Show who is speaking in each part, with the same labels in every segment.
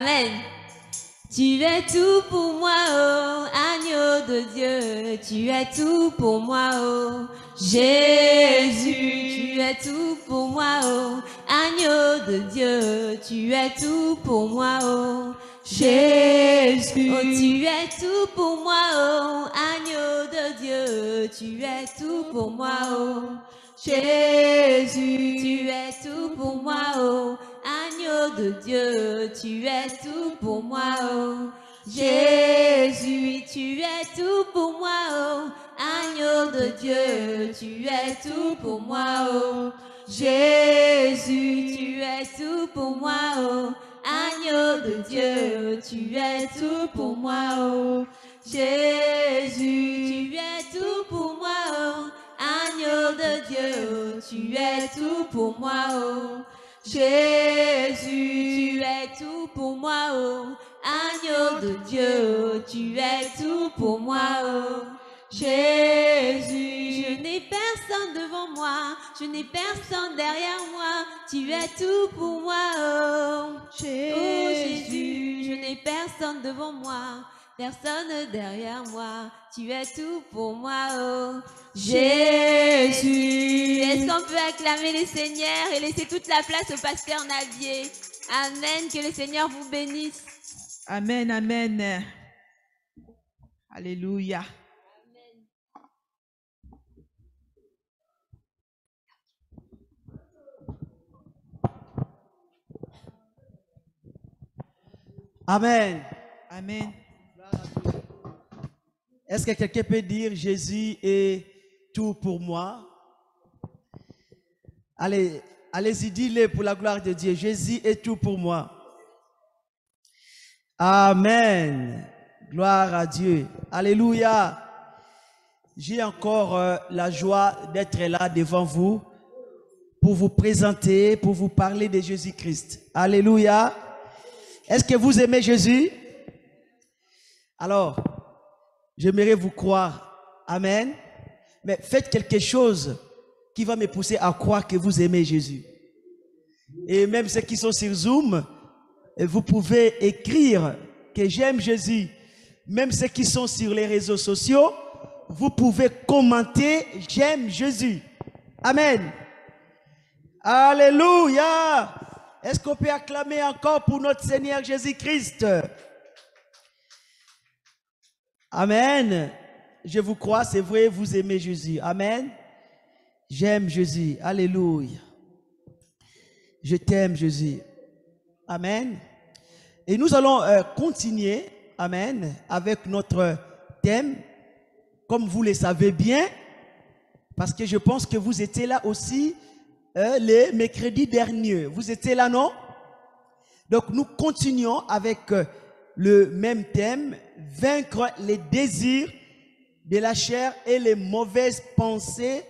Speaker 1: Amen. Tu es tout pour moi, oh agneau de Dieu. Tu es tout pour moi, oh Jésus. Tu es tout pour moi, oh agneau de Dieu. Tu es tout pour moi, oh Jésus. Oh, tu es tout pour moi, oh agneau de Dieu. Tu es tout pour moi, oh Jésus. Tu es tout pour moi, oh agneau de Dieu. Tu es tout pour moi, oh Jésus. Tu es tout pour moi, oh agneau de Dieu. Tu es tout pour moi, oh Jésus. Tu es tout pour moi, oh agneau de Dieu. Tu es tout pour moi, oh Jésus. Tu es tout pour moi, oh agneau de Dieu. Tu es tout pour moi, oh Jésus. Tu es tout pour moi, oh agneau de Dieu. Tu es tout pour moi, oh Jésus. Je n'ai personne devant moi, je n'ai personne derrière moi. Tu es tout pour moi, oh Jésus. Je n'ai personne devant moi, personne derrière moi. Tu es tout pour moi, oh Jésus. Est-ce qu'on peut acclamer le Seigneur et laisser toute la place au pasteur Navier? Amen. Que le Seigneur vous bénisse.
Speaker 2: Amen, amen. Alléluia.
Speaker 3: Amen.
Speaker 2: Amen.
Speaker 3: Est-ce que quelqu'un peut dire Jésus est tout pour moi? Allez, allez-y, dis-le pour la gloire de Dieu. Jésus est tout pour moi. Amen. Gloire à Dieu. Alléluia. J'ai encore la joie d'être là devant vous pour vous présenter, pour vous parler de Jésus-Christ. Alléluia. Est-ce que vous aimez Jésus? Alors, j'aimerais vous croire. Amen. Mais faites quelque chose qui va me pousser à croire que vous aimez Jésus. Et même ceux qui sont sur Zoom, vous pouvez écrire que j'aime Jésus. Même ceux qui sont sur les réseaux sociaux, vous pouvez commenter j'aime Jésus. Amen. Alléluia. Est-ce qu'on peut acclamer encore pour notre Seigneur Jésus-Christ? Amen. Je vous crois, c'est vrai, vous aimez Jésus. Amen. J'aime Jésus. Alléluia. Je t'aime Jésus. Amen. Et nous allons continuer, amen, avec notre thème, comme vous le savez bien, parce que je pense que vous étiez là aussi les mercredis derniers. Vous étiez là, non? Donc nous continuons avec le même thème, vaincre les désirs de la chair et les mauvaises pensées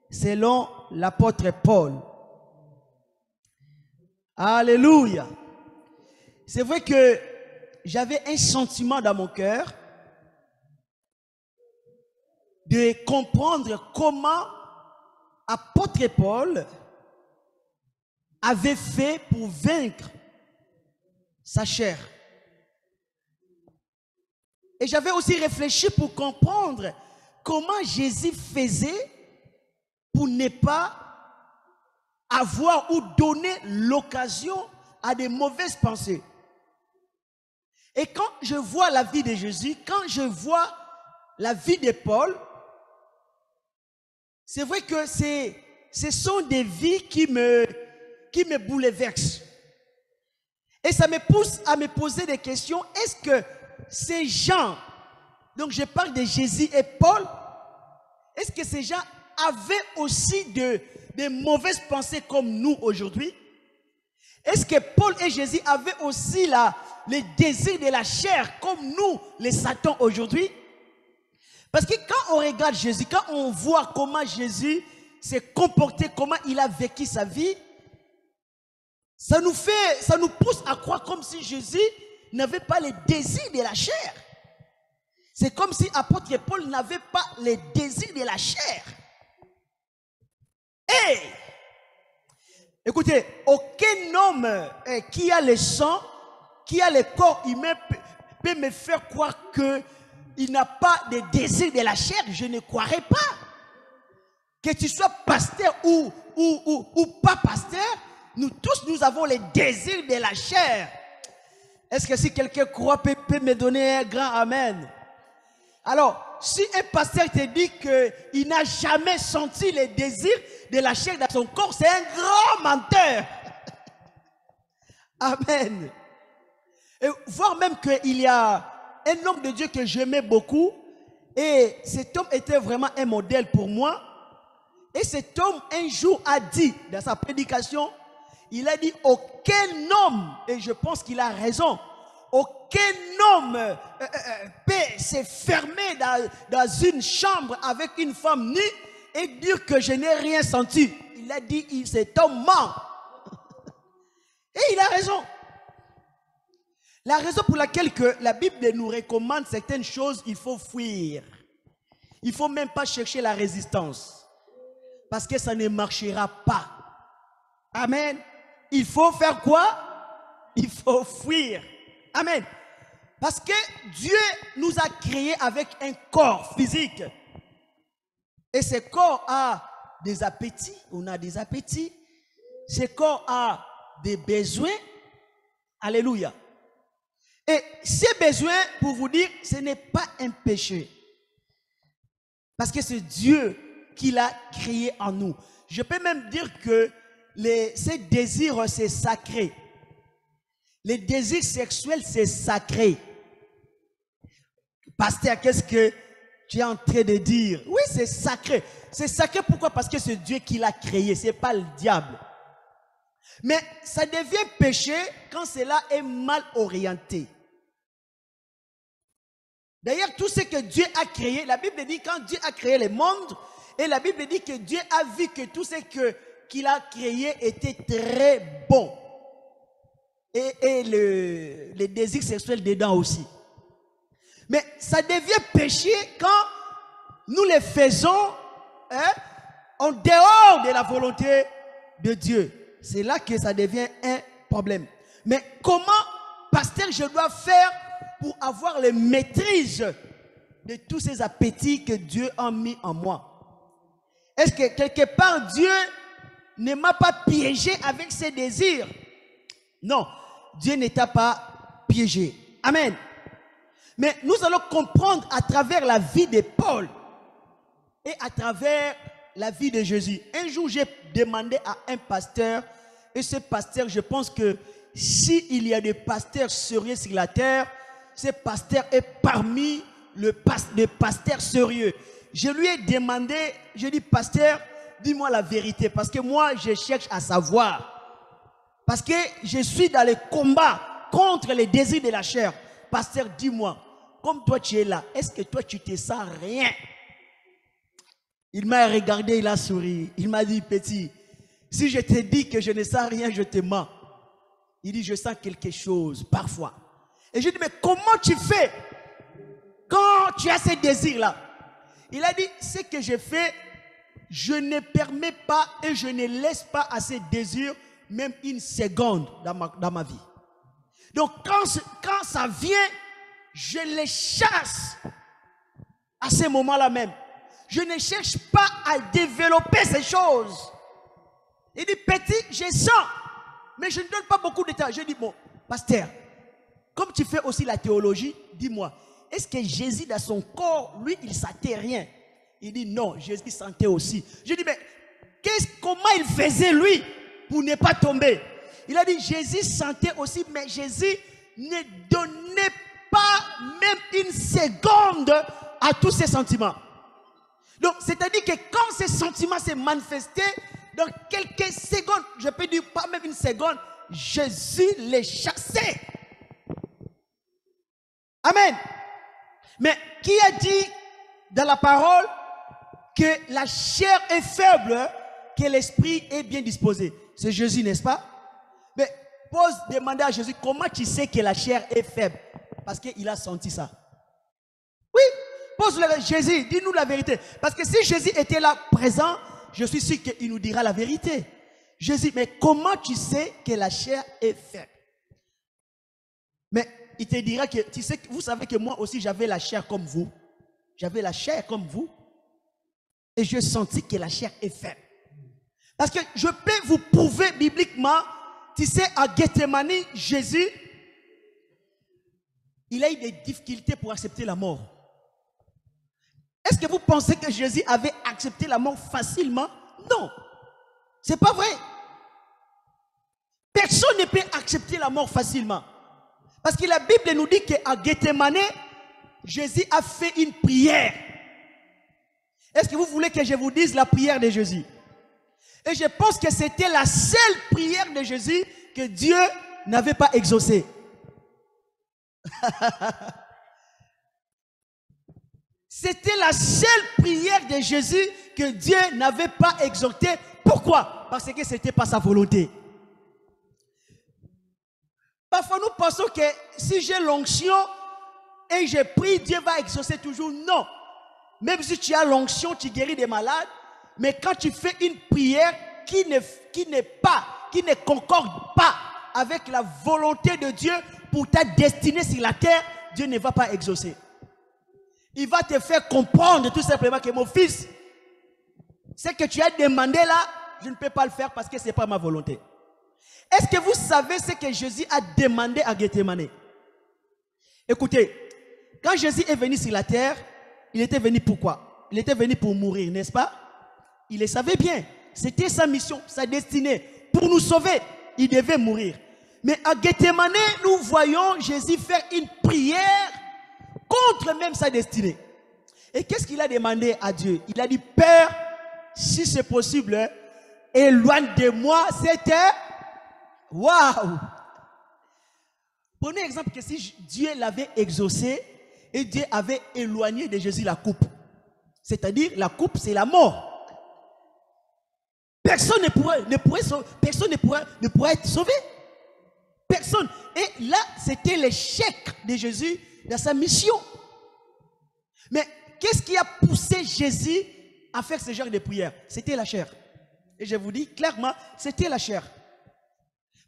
Speaker 3: selon l'apôtre Paul. Alléluia. C'est vrai que j'avais un sentiment dans mon cœur de comprendre comment apôtre Paul avait fait pour vaincre sa chair. Et j'avais aussi réfléchi pour comprendre comment Jésus faisait pour ne pas avoir ou donner l'occasion à des mauvaises pensées. Et quand je vois la vie de Jésus, quand je vois la vie de Paul, c'est vrai que ce sont des vies qui me bouleversent. Et ça me pousse à me poser des questions. Est-ce que ces gens, donc je parle de Jésus et Paul, est-ce que ces gens avaient aussi de mauvaises pensées comme nous aujourd'hui? Est-ce que Paul et Jésus avaient aussi les désirs de la chair comme nous, les Satans aujourd'hui? Parce que quand on regarde Jésus, quand on voit comment Jésus s'est comporté, comment il a vécu sa vie, ça nous pousse à croire comme si Jésus n'avait pas les désirs de la chair. C'est comme si apôtre Paul n'avait pas les désirs de la chair. Hey! Écoutez, aucun homme qui a le sang qui a le corps humain peut me faire croire qu'il n'a pas de désir de la chair, je ne croirais pas. Que tu sois pasteur ou pas pasteur, nous tous, nous avons les désirs de la chair. Est-ce que si quelqu'un croit, peut me donner un grand amen? Alors, si un pasteur te dit qu'il n'a jamais senti les désirs de la chair dans son corps, c'est un grand menteur. Amen. Et voir même qu'il y a un homme de Dieu que j'aimais beaucoup, et cet homme était vraiment un modèle pour moi. Et cet homme, un jour, a dit, dans sa prédication, il a dit, aucun homme, et je pense qu'il a raison, aucun homme peut se fermer dans une chambre avec une femme nue et dire que je n'ai rien senti. Il a dit, cet homme ment. Et il a raison. La raison pour laquelle la Bible nous recommande certaines choses, il faut fuir. Il ne faut même pas chercher la résistance. Parce que ça ne marchera pas. Amen. Il faut faire quoi? Il faut fuir. Amen. Parce que Dieu nous a créés avec un corps physique. Et ce corps a des appétits. On a des appétits. Ce corps a des besoins. Alléluia. Et ces besoins, pour vous dire, ce n'est pas un péché. Parce que c'est Dieu qui l'a créé en nous. Je peux même dire que ces désirs, c'est sacré. Les désirs sexuels, c'est sacré. Pasteur, qu'est-ce que tu es en train de dire? Oui, c'est sacré. C'est sacré pourquoi? Parce que c'est Dieu qui l'a créé, ce n'est pas le diable. Mais ça devient péché quand cela est mal orienté. D'ailleurs, tout ce que Dieu a créé, la Bible dit quand Dieu a créé le monde, et la Bible dit que Dieu a vu que tout ce qu'il a créé était très bon. Et les désirs sexuels dedans aussi. Mais ça devient péché quand nous les faisons en dehors de la volonté de Dieu. C'est là que ça devient un problème. Mais comment, pasteur, je dois faire pour avoir la maîtrise de tous ces appétits que Dieu a mis en moi? Est-ce que quelque part Dieu ne m'a pas piégé avec ses désirs? Non, Dieu ne t'a pas piégé. Amen. Mais nous allons comprendre à travers la vie de Paul et à travers la vie de Jésus. Un jour, j'ai demandé à un pasteur, et ce pasteur, je pense que s'il y a des pasteurs sérieux sur la terre, ce pasteur est parmi les pasteurs sérieux. Je lui ai demandé, je dis, pasteur, dis-moi la vérité, parce que moi, je cherche à savoir. Parce que je suis dans le combat contre les désirs de la chair. Pasteur, dis-moi, comme toi tu es là, est-ce que toi tu te sens rien? Il m'a regardé, il a souri. Il m'a dit, petit, si je te dis que je ne sens rien, je te mens. Il dit, je sens quelque chose, parfois. Et je dis, mais comment tu fais quand tu as ces désirs-là? Il a dit, ce que je fais, je ne permets pas et je ne laisse pas à ces désirs même une seconde dans ma vie. Donc quand ça vient, je les chasse à ce moment-là même. Je ne cherche pas à développer ces choses. Il dit, petit, je sens, mais je ne donne pas beaucoup de temps. Je dis, bon, pasteur, comme tu fais aussi la théologie, dis-moi, est-ce que Jésus dans son corps, lui, il ne sentait rien? Il dit, non, Jésus sentait aussi. Je dis, mais comment il faisait lui pour ne pas tomber? Il a dit, Jésus sentait aussi, mais Jésus ne donnait pas même une seconde à tous ses sentiments. Donc, c'est-à-dire que quand ces sentiments se manifestaient, dans quelques secondes, je peux dire pas même une seconde, Jésus les chassait. Amen. Mais qui a dit dans la parole que la chair est faible, que l'esprit est bien disposé? C'est Jésus, n'est-ce pas? Mais demandez à Jésus, comment tu sais que la chair est faible? Parce qu'il a senti ça. Oui, pose-le à Jésus, dis-nous la vérité. Parce que si Jésus était là présent, je suis sûr qu'il nous dira la vérité. Jésus, mais comment tu sais que la chair est faible? Mais il te dira que, tu sais, vous savez que moi aussi j'avais la chair comme vous. J'avais la chair comme vous. Et je sentis que la chair est faible. Parce que je peux vous prouver bibliquement, tu sais, à Gethsemane, Jésus, il a eu des difficultés pour accepter la mort. Est-ce que vous pensez que Jésus avait accepté la mort facilement? Non. C'est pas vrai. Personne ne peut accepter la mort facilement. Parce que la Bible nous dit qu'à Gethsemane, Jésus a fait une prière. Est-ce que vous voulez que je vous dise la prière de Jésus? Et je pense que c'était la seule prière de Jésus que Dieu n'avait pas exaucée. C'était la seule prière de Jésus que Dieu n'avait pas exaucée. Pourquoi? Parce que ce n'était pas sa volonté. Parfois nous pensons que si j'ai l'onction et je prie, Dieu va exaucer toujours. Non. Même si tu as l'onction, tu guéris des malades. Mais quand tu fais une prière qui ne concorde pas avec la volonté de Dieu pour ta destinée sur la terre, Dieu ne va pas exaucer. Il va te faire comprendre tout simplement que mon fils, ce que tu as demandé là, je ne peux pas le faire parce que ce n'est pas ma volonté. Est-ce que vous savez ce que Jésus a demandé à Gethsemane? Écoutez, quand Jésus est venu sur la terre, il était venu pour quoi? Il était venu pour mourir, n'est-ce pas? Il le savait bien. C'était sa mission, sa destinée. Pour nous sauver, il devait mourir. Mais à Gethsemane, nous voyons Jésus faire une prière contre même sa destinée. Et qu'est-ce qu'il a demandé à Dieu? Il a dit, Père, si c'est possible, éloigne de moi cette... Waouh! Prenez exemple que si Dieu l'avait exaucé et Dieu avait éloigné de Jésus la coupe. C'est-à-dire, la coupe, c'est la mort. Personne ne pourrait être sauvé. Personne. Et là, c'était l'échec de Jésus dans sa mission. Mais qu'est-ce qui a poussé Jésus à faire ce genre de prière? C'était la chair. Et je vous dis clairement, c'était la chair.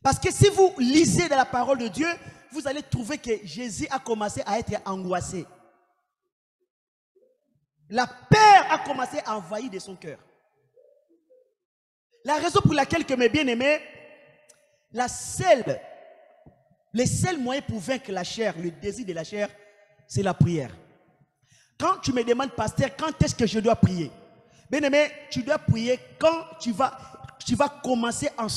Speaker 3: Parce que si vous lisez dans la parole de Dieu, vous allez trouver que Jésus a commencé à être angoissé. La peur a commencé à envahir de son cœur. La raison pour laquelle, que mes bien-aimés, le seul moyen pour vaincre la chair, le désir de la chair, c'est la prière. Quand tu me demandes, pasteur, quand est-ce que je dois prier? Bien-aimé, tu dois prier quand tu vas commencer à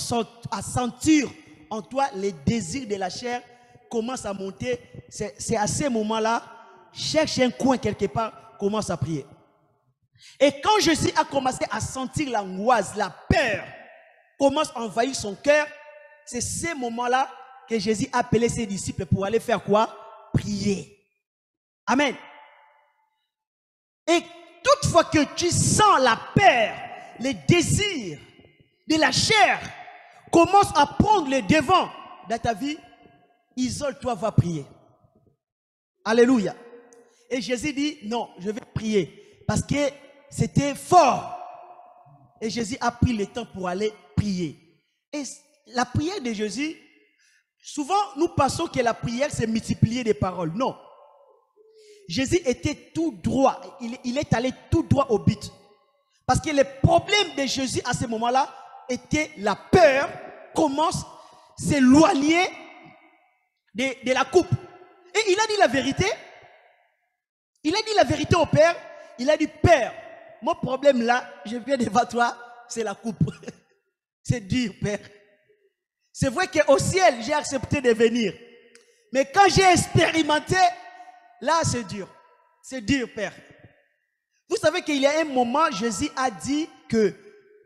Speaker 3: sentir en toi les désirs de la chair commencent à monter. C'est à ce moment-là, cherche un coin quelque part, commence à prier. Et quand Jésus a commencé à sentir l'angoisse, la peur commence à envahir son cœur, c'est ce moment-là que Jésus a appelé ses disciples pour aller faire quoi? Prier. Amen. Et toutefois que tu sens la peur, les désirs de la chair commencent à prendre le devant dans ta vie, isole-toi, va prier. Alléluia. Et Jésus dit, non, je vais prier. Parce que c'était fort. Et Jésus a pris le temps pour aller prier. Et la prière de Jésus, souvent nous pensons que la prière c'est multiplier des paroles. Non. Jésus était tout droit. Il est allé tout droit au but. Parce que le problème de Jésus à ce moment-là était la peur commence à s'éloigner de la coupe. Et il a dit la vérité. Il a dit la vérité au Père. Il a dit, Père, mon problème là, je viens devant toi, c'est la coupe. C'est dur, Père. C'est vrai qu'au ciel, j'ai accepté de venir. Mais quand j'ai expérimenté, là, c'est dur. C'est dur, Père. Vous savez qu'il y a un moment, Jésus a dit que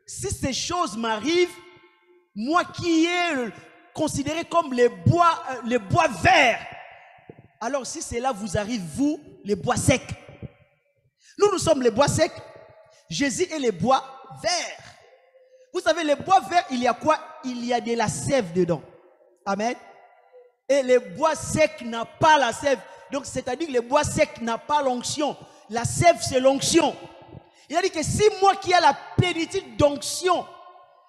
Speaker 3: si ces choses m'arrivent, moi qui ai considéré comme les bois verts, alors si cela vous arrive, vous, les bois secs. Nous sommes les bois secs. Jésus est les bois verts. Vous savez, les bois verts, il y a quoi? Il y a de la sève dedans. Amen. Et les bois secs n'ont pas la sève. Donc, c'est-à-dire que les bois secs n'ont pas l'onction. La sève, c'est l'onction. Il a dit que si moi qui ai la plénitude d'onction,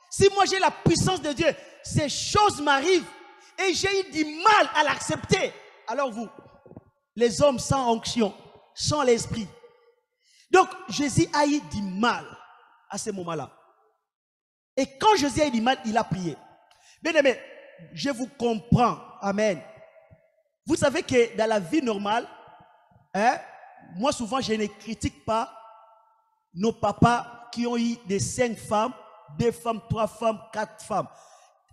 Speaker 3: si moi j'ai la puissance de Dieu, ces choses m'arrivent Et j'ai eu du mal à l'accepter. Alors vous, les hommes sans onction, sans l'esprit. Donc, Jésus a eu du mal à ce moment-là. Et quand Jésus a eu du mal, il a prié. Bien aimé, je vous comprends. Amen. Vous savez que dans la vie normale, moi souvent je ne critique pas nos papas qui ont eu des 5 femmes, 2 femmes, 3 femmes, 4 femmes.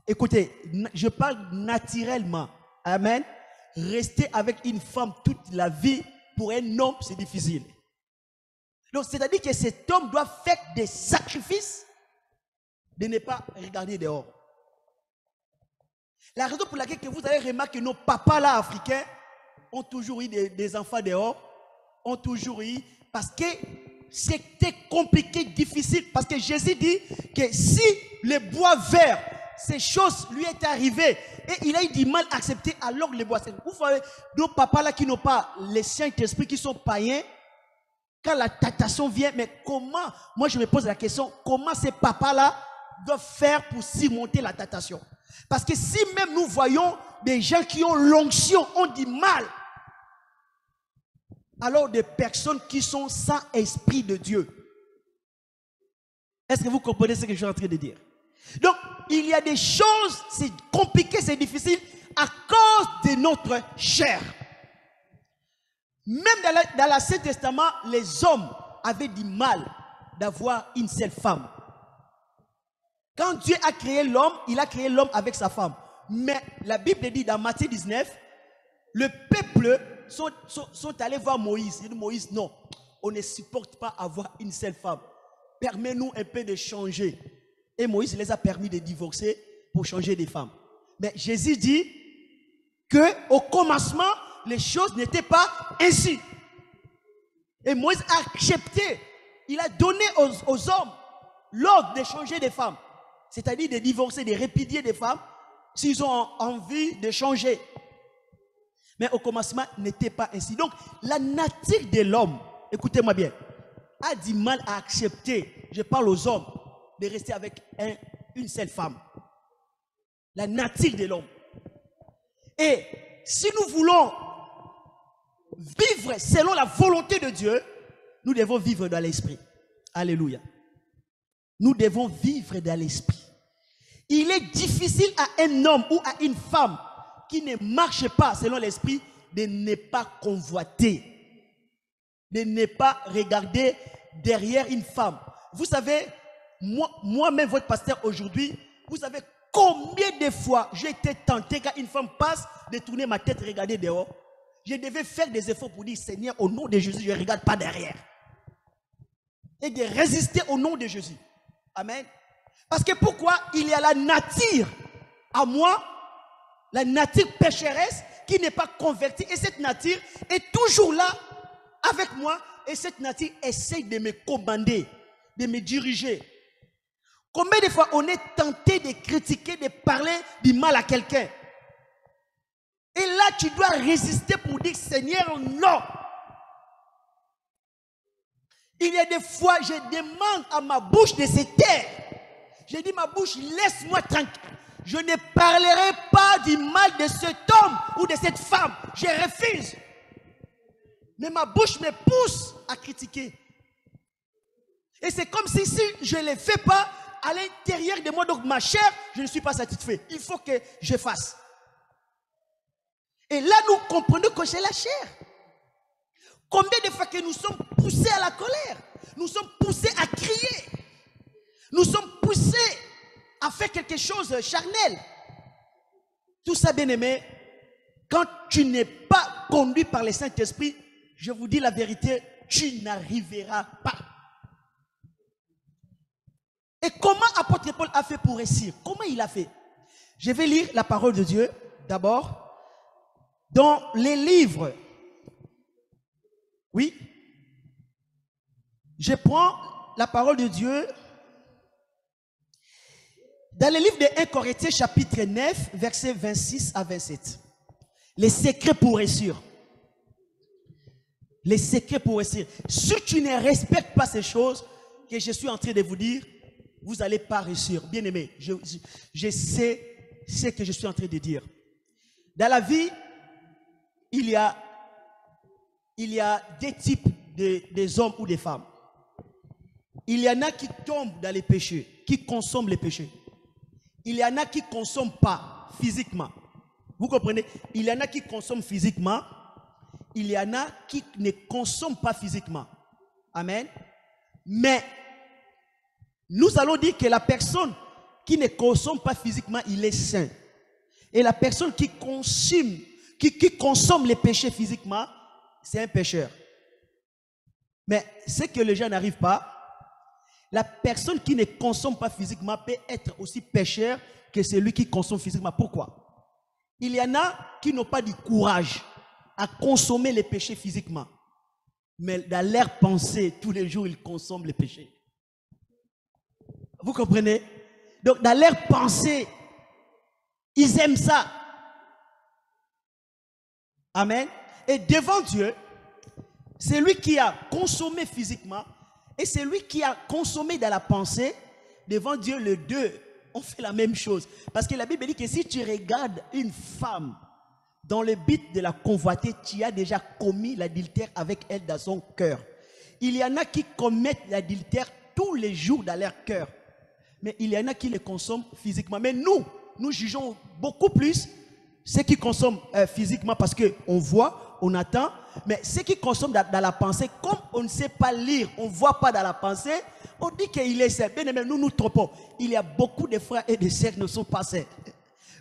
Speaker 3: Écoutez, je parle naturellement. Amen. Rester avec une femme toute la vie pour un homme, c'est difficile. Donc, c'est-à-dire que cet homme doit faire des sacrifices de ne pas regarder dehors. La raison pour laquelle vous avez remarqué que nos papas là, africains, ont toujours eu des enfants dehors, ont toujours eu, parce que c'était compliqué, difficile, parce que Jésus dit que si le bois vert, ces choses lui étaient arrivées, et il a eu du mal à accepter alors les bois. Vous voyez, nos papas là qui n'ont pas les Saint-Esprit, qui sont païens, quand la tentation vient, mais comment, moi je me pose la question, comment ces papas-là doivent faire pour surmonter la tentation? Parce que si même nous voyons des gens qui ont l'onction, ont du mal, alors des personnes qui sont sans esprit de Dieu. Est-ce que vous comprenez ce que je suis en train de dire? Donc, il y a des choses, c'est compliqué, c'est difficile, à cause de notre chair. Même dans l'Ancien Testament, les hommes avaient du mal d'avoir une seule femme. Quand Dieu a créé l'homme, il a créé l'homme avec sa femme. Mais la Bible dit dans Matthieu 19, le peuple sont allés voir Moïse. Il dit, Moïse, non, on ne supporte pas avoir une seule femme. Permets-nous un peu de changer. Et Moïse les a permis de divorcer pour changer de femmes. Mais Jésus dit qu'au commencement, les choses n'étaient pas ainsi. Et Moïse a accepté. Il a donné aux hommes l'ordre de changer de femmes. C'est-à-dire de divorcer, de répudier des femmes s'ils ont envie de changer. Mais au commencement, n'était pas ainsi. Donc, la nature de l'homme, écoutez-moi bien, a du mal à accepter, je parle aux hommes, de rester avec une seule femme. La nature de l'homme. Et si nous voulons vivre selon la volonté de Dieu, nous devons vivre dans l'esprit. Alléluia. Nous devons vivre dans l'esprit. Il est difficile à un homme ou à une femme qui ne marche pas selon l'esprit de ne pas convoiter, de ne pas regarder derrière une femme. Vous savez, moi-même, votre pasteur aujourd'hui, vous savez combien de fois j'ai été tenté quand une femme passe de tourner ma tête, regarder dehors. Je devais faire des efforts pour dire, Seigneur, au nom de Jésus, je ne regarde pas derrière. Et de résister au nom de Jésus. Amen. Parce que pourquoi? Il y a la nature à moi, la nature pécheresse qui n'est pas convertie. Et cette nature est toujours là avec moi. Et cette nature essaie de me commander, de me diriger. Combien de fois on est tenté de critiquer, de parler du mal à quelqu'un? Et là, tu dois résister pour dire, Seigneur, non. Il y a des fois, je demande à ma bouche de se taire. Je dis, ma bouche, laisse-moi tranquille. Je ne parlerai pas du mal de cet homme ou de cette femme. Je refuse. Mais ma bouche me pousse à critiquer. Et c'est comme si je ne le fais pas à l'intérieur de moi, donc ma chair, je ne suis pas satisfait. Il faut que je fasse. Et là, nous comprenons que c'est la chair. Combien de fois que nous sommes poussés à la colère, nous sommes poussés à crier, nous sommes poussés à faire quelque chose de charnel. Tout ça, bien aimé, quand tu n'es pas conduit par le Saint-Esprit, je vous dis la vérité, tu n'arriveras pas. Et comment apôtre Paul a fait pour réussir? Comment il a fait? Je vais lire la parole de Dieu d'abord dans les livres. Oui. Je prends la parole de Dieu dans le livre de 1 Corinthiens chapitre 9, versets 26 à 27. Les secrets pour réussir. Les secrets pour réussir. Si tu ne respectes pas ces choses que je suis en train de vous dire, vous n'allez pas réussir. Bien aimé, je sais ce que je suis en train de dire. Dans la vie, il y a des types des hommes ou des femmes. Il y en a qui tombent dans les péchés, qui consomment les péchés. Il y en a qui ne consomment pas physiquement. Vous comprenez? Il y en a qui consomment physiquement. Il y en a qui ne consomment pas physiquement. Amen. Mais nous allons dire que la personne qui ne consomme pas physiquement, il est saint. Et la personne qui consomme les péchés physiquement, c'est un pécheur. Mais ce que les gens n'arrivent pas, la personne qui ne consomme pas physiquement peut être aussi pécheur que celui qui consomme physiquement. Pourquoi? Il y en a qui n'ont pas du courage à consommer les péchés physiquement. Mais dans leur pensée, tous les jours, ils consomment les péchés. Vous comprenez? Donc, dans leur pensée, ils aiment ça. Amen. Et devant Dieu, celui qui a consommé physiquement et celui qui a consommé dans la pensée, devant Dieu, les deux ont fait la même chose. Parce que la Bible dit que si tu regardes une femme dans le but de la convoiter, tu as déjà commis l'adultère avec elle dans son cœur. Il y en a qui commettent l'adultère tous les jours dans leur cœur. Mais il y en a qui le consomment physiquement. Mais nous jugeons beaucoup plus ceux qui consomment physiquement parce qu'on voit, on attend. Mais ceux qui consomment dans la pensée, comme on ne sait pas lire, on ne voit pas dans la pensée, on dit qu'il est saint. Bien aimé, nous nous trompons. Il y a beaucoup de frères et de sœurs qui ne sont pas saints.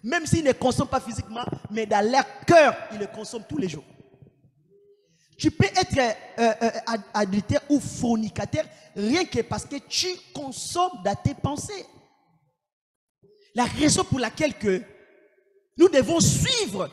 Speaker 3: Même s'ils ne consomment pas physiquement, mais dans leur cœur, ils le consomment tous les jours. Tu peux être adultère ou fornicateur rien que parce que tu consommes dans tes pensées. La raison pour laquelle que nous devons suivre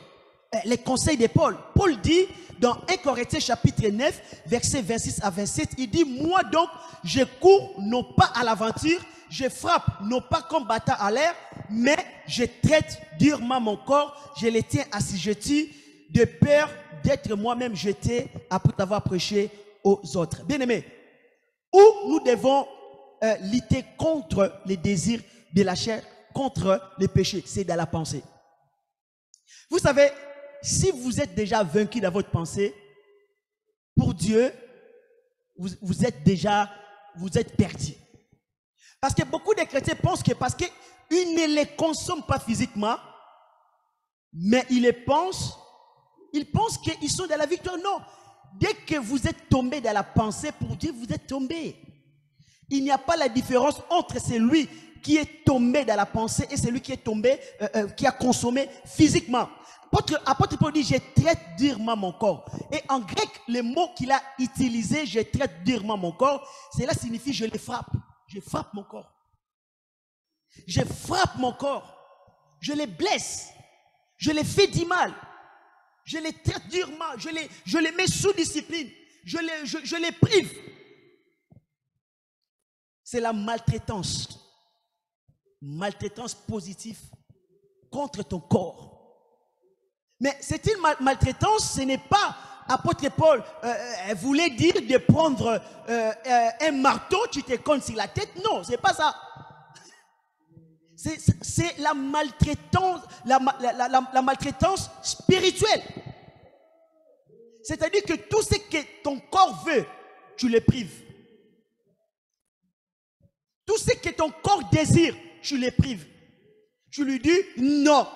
Speaker 3: les conseils de Paul. Paul dit dans 1 Corinthiens chapitre 9, versets 26 à 27, il dit, moi donc, je cours non pas à l'aventure, je frappe non pas comme battant à l'air, mais je traite durement mon corps, je le tiens assujetti de peur d'être moi-même jeté après avoir prêché aux autres. Bien aimé, où nous devons lutter contre les désirs de la chair, contre les péchés, c'est dans la pensée. Vous savez, si vous êtes déjà vaincu dans votre pensée, pour Dieu, vous êtes perdu. Parce que beaucoup de chrétiens pensent que parce qu'ils ne les consomment pas physiquement, mais ils pensent qu'ils sont dans la victoire. Non. Dès que vous êtes tombé dans la pensée, pour Dieu, vous êtes tombé. Il n'y a pas la différence entre celui qui est tombé dans la pensée et celui qui est tombé, qui a consommé physiquement. Apôtre Paul dit, je traite durement mon corps. Et en grec, le mot qu'il a utilisé, je traite durement mon corps, cela signifie je les frappe. Je frappe mon corps. Je frappe mon corps. Je les blesse. Je les fais du mal. Je les traite durement. Je les mets sous discipline. Je les prive. C'est la maltraitance. Maltraitance positive contre ton corps. Mais c'est une maltraitance, ce n'est pas, apôtre Paul voulait dire de prendre un marteau, tu te cognes sur la tête. Non, c'est pas ça. C'est la maltraitance, la maltraitance spirituelle. C'est-à-dire que tout ce que ton corps veut, tu le prives. Tout ce que ton corps désire, tu le prives. Tu lui dis non.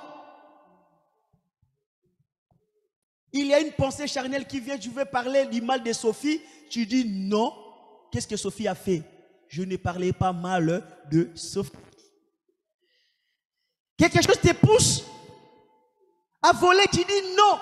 Speaker 3: Il y a une pensée charnelle qui vient, tu veux parler du mal de Sophie, tu dis non. Qu'est-ce que Sophie a fait? Je ne parlais pas mal de Sophie. Quelque chose te pousse à voler, tu dis non.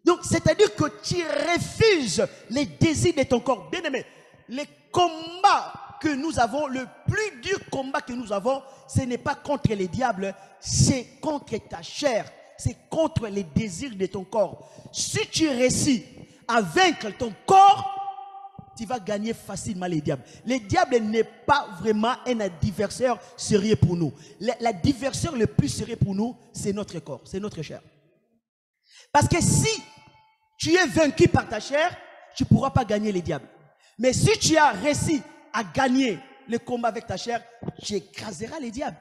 Speaker 3: Donc, c'est-à-dire que tu refuses les désirs de ton corps. Bien aimé, les combats que nous avons, le plus dur combat que nous avons, ce n'est pas contre les diables, c'est contre ta chair. C'est contre les désirs de ton corps. Si tu réussis à vaincre ton corps, tu vas gagner facilement les diables. Le diable n'est pas vraiment un adversaire sérieux pour nous. L'adversaire le plus sérieux pour nous, c'est notre corps, c'est notre chair. Parce que si tu es vaincu par ta chair, tu ne pourras pas gagner les diables. Mais si tu as réussi à gagner le combat avec ta chair, tu écraseras les diables.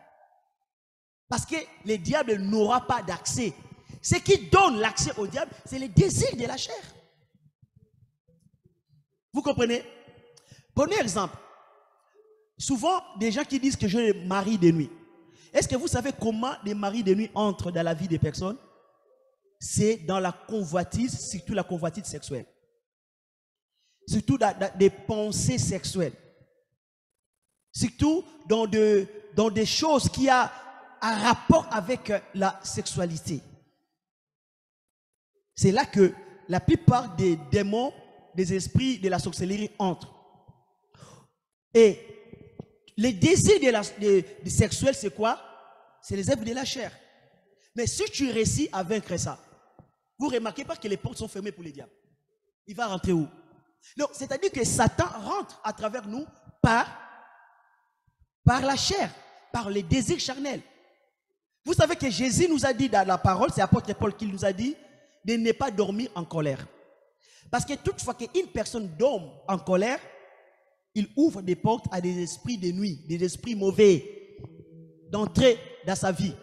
Speaker 3: Parce que le diable n'aura pas d'accès. Ce qui donne l'accès au diable, c'est le désir de la chair. Vous comprenez? Prenez exemple. Souvent, des gens qui disent que je marie de nuit. Est-ce que vous savez comment les maris de nuit entrent dans la vie des personnes? C'est dans la convoitise, surtout la convoitise sexuelle. Surtout dans des pensées sexuelles. Surtout dans des choses qui ont un rapport avec la sexualité. C'est là que la plupart des démons, des esprits de la sorcellerie entrent. Et les désirs de sexuels, c'est quoi? C'est les œuvres de la chair. Mais si tu réussis à vaincre ça, vous remarquez pas que les portes sont fermées pour les diables. Il va rentrer où? Donc, c'est-à-dire que Satan rentre à travers nous par la chair, par les désirs charnels. Vous savez que Jésus nous a dit dans la parole, c'est l'apôtre Paul qui nous a dit de ne pas dormir en colère. Parce que toutefois qu'une personne dorme en colère, il ouvre des portes à des esprits de nuit, des esprits mauvais d'entrer dans sa vie.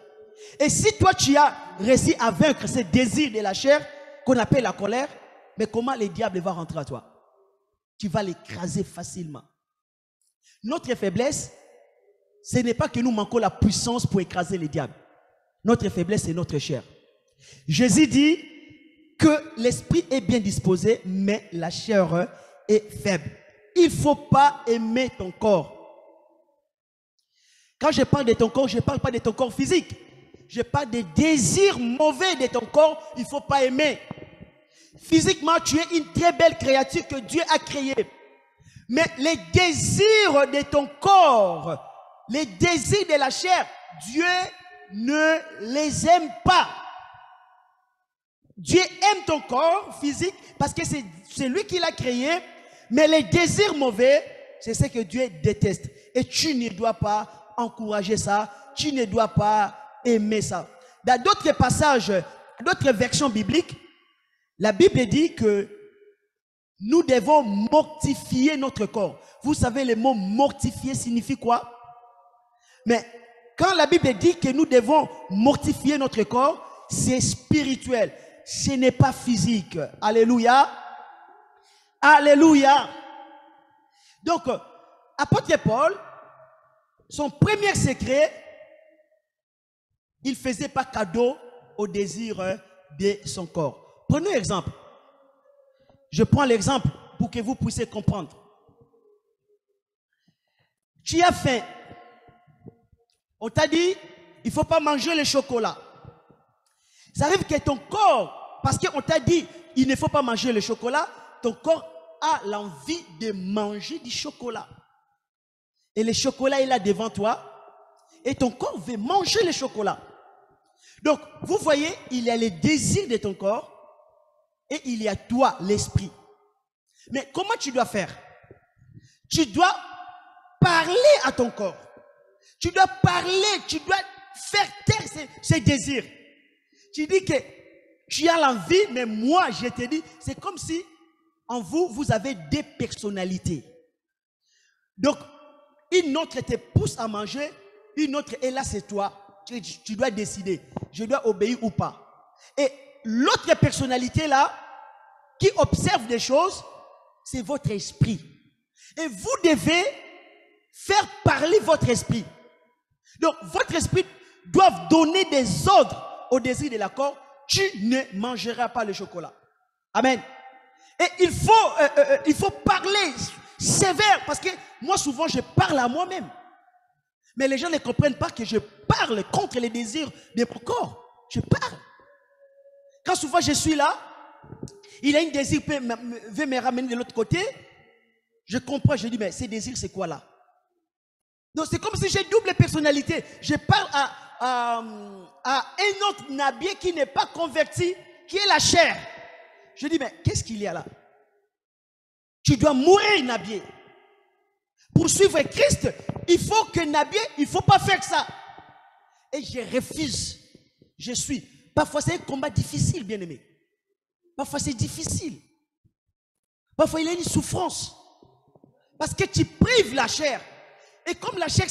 Speaker 3: Et si toi tu as réussi à vaincre ce désir de la chair qu'on appelle la colère, mais comment le diable va rentrer à toi? Tu vas l'écraser facilement. Notre faiblesse, ce n'est pas que nous manquons la puissance pour écraser le diable. Notre faiblesse, c'est notre chair. Jésus dit que l'esprit est bien disposé, mais la chair est faible. Il ne faut pas aimer ton corps. Quand je parle de ton corps, je ne parle pas de ton corps physique. Je parle des désirs mauvais de ton corps. Il ne faut pas aimer. Physiquement, tu es une très belle créature que Dieu a créée. Mais les désirs de ton corps, les désirs de la chair, Dieu ne les aime pas. Dieu aime ton corps physique parce que c'est lui qui l'a créé. Mais les désirs mauvais, c'est ce que Dieu déteste. Et tu ne dois pas encourager ça. Tu ne dois pas aimer ça. Dans d'autres passages, d'autres versions bibliques, la Bible dit que nous devons mortifier notre corps. Vous savez, le mot mortifier signifie quoi? Mais quand la Bible dit que nous devons mortifier notre corps, c'est spirituel. Ce n'est pas physique. Alléluia. Alléluia. Donc, apôtre Paul, son premier secret, il ne faisait pas cadeau au désir de son corps. Prenez un exemple. Je prends l'exemple pour que vous puissiez comprendre. Tu as faim. On t'a dit, il ne faut pas manger le chocolat. Ça arrive que ton corps, parce qu'on t'a dit, il ne faut pas manger le chocolat, ton corps a l'envie de manger du chocolat. Et le chocolat est là devant toi. Et ton corps veut manger le chocolat. Donc, vous voyez, il y a les désirs de ton corps. Et il y a toi, l'esprit. Mais comment tu dois faire? Tu dois parler à ton corps. Tu dois parler, tu dois faire taire ces désirs. Tu dis que tu as l'envie, mais moi, je te dis, c'est comme si en vous, vous avez des personnalités. Donc, une autre te pousse à manger, une autre est là, c'est toi. Tu dois décider, je dois obéir ou pas. Et l'autre personnalité là, qui observe des choses, c'est votre esprit. Et vous devez faire parler votre esprit. Donc, votre esprit doit donner des ordres au désir de la corps. Tu ne mangeras pas le chocolat. Amen. Et il faut parler sévère, parce que moi souvent je parle à moi-même. Mais les gens ne comprennent pas que je parle contre les désirs de mon corps. Je parle. Quand souvent je suis là, il a un désir, veut me ramener de l'autre côté. Je comprends, je dis, mais ces désirs, c'est quoi là? Donc c'est comme si j'ai double personnalité. Je parle à un autre nabier qui n'est pas converti, qui est la chair. Je dis, mais qu'est-ce qu'il y a là? Tu dois mourir, nabier. Pour suivre Christ, il faut que nabier, il ne faut pas faire ça. Et je refuse. Je suis. Parfois, c'est un combat difficile, bien-aimé. Parfois, c'est difficile. Parfois, il y a une souffrance. Parce que tu prives la chair. Et comme la chair,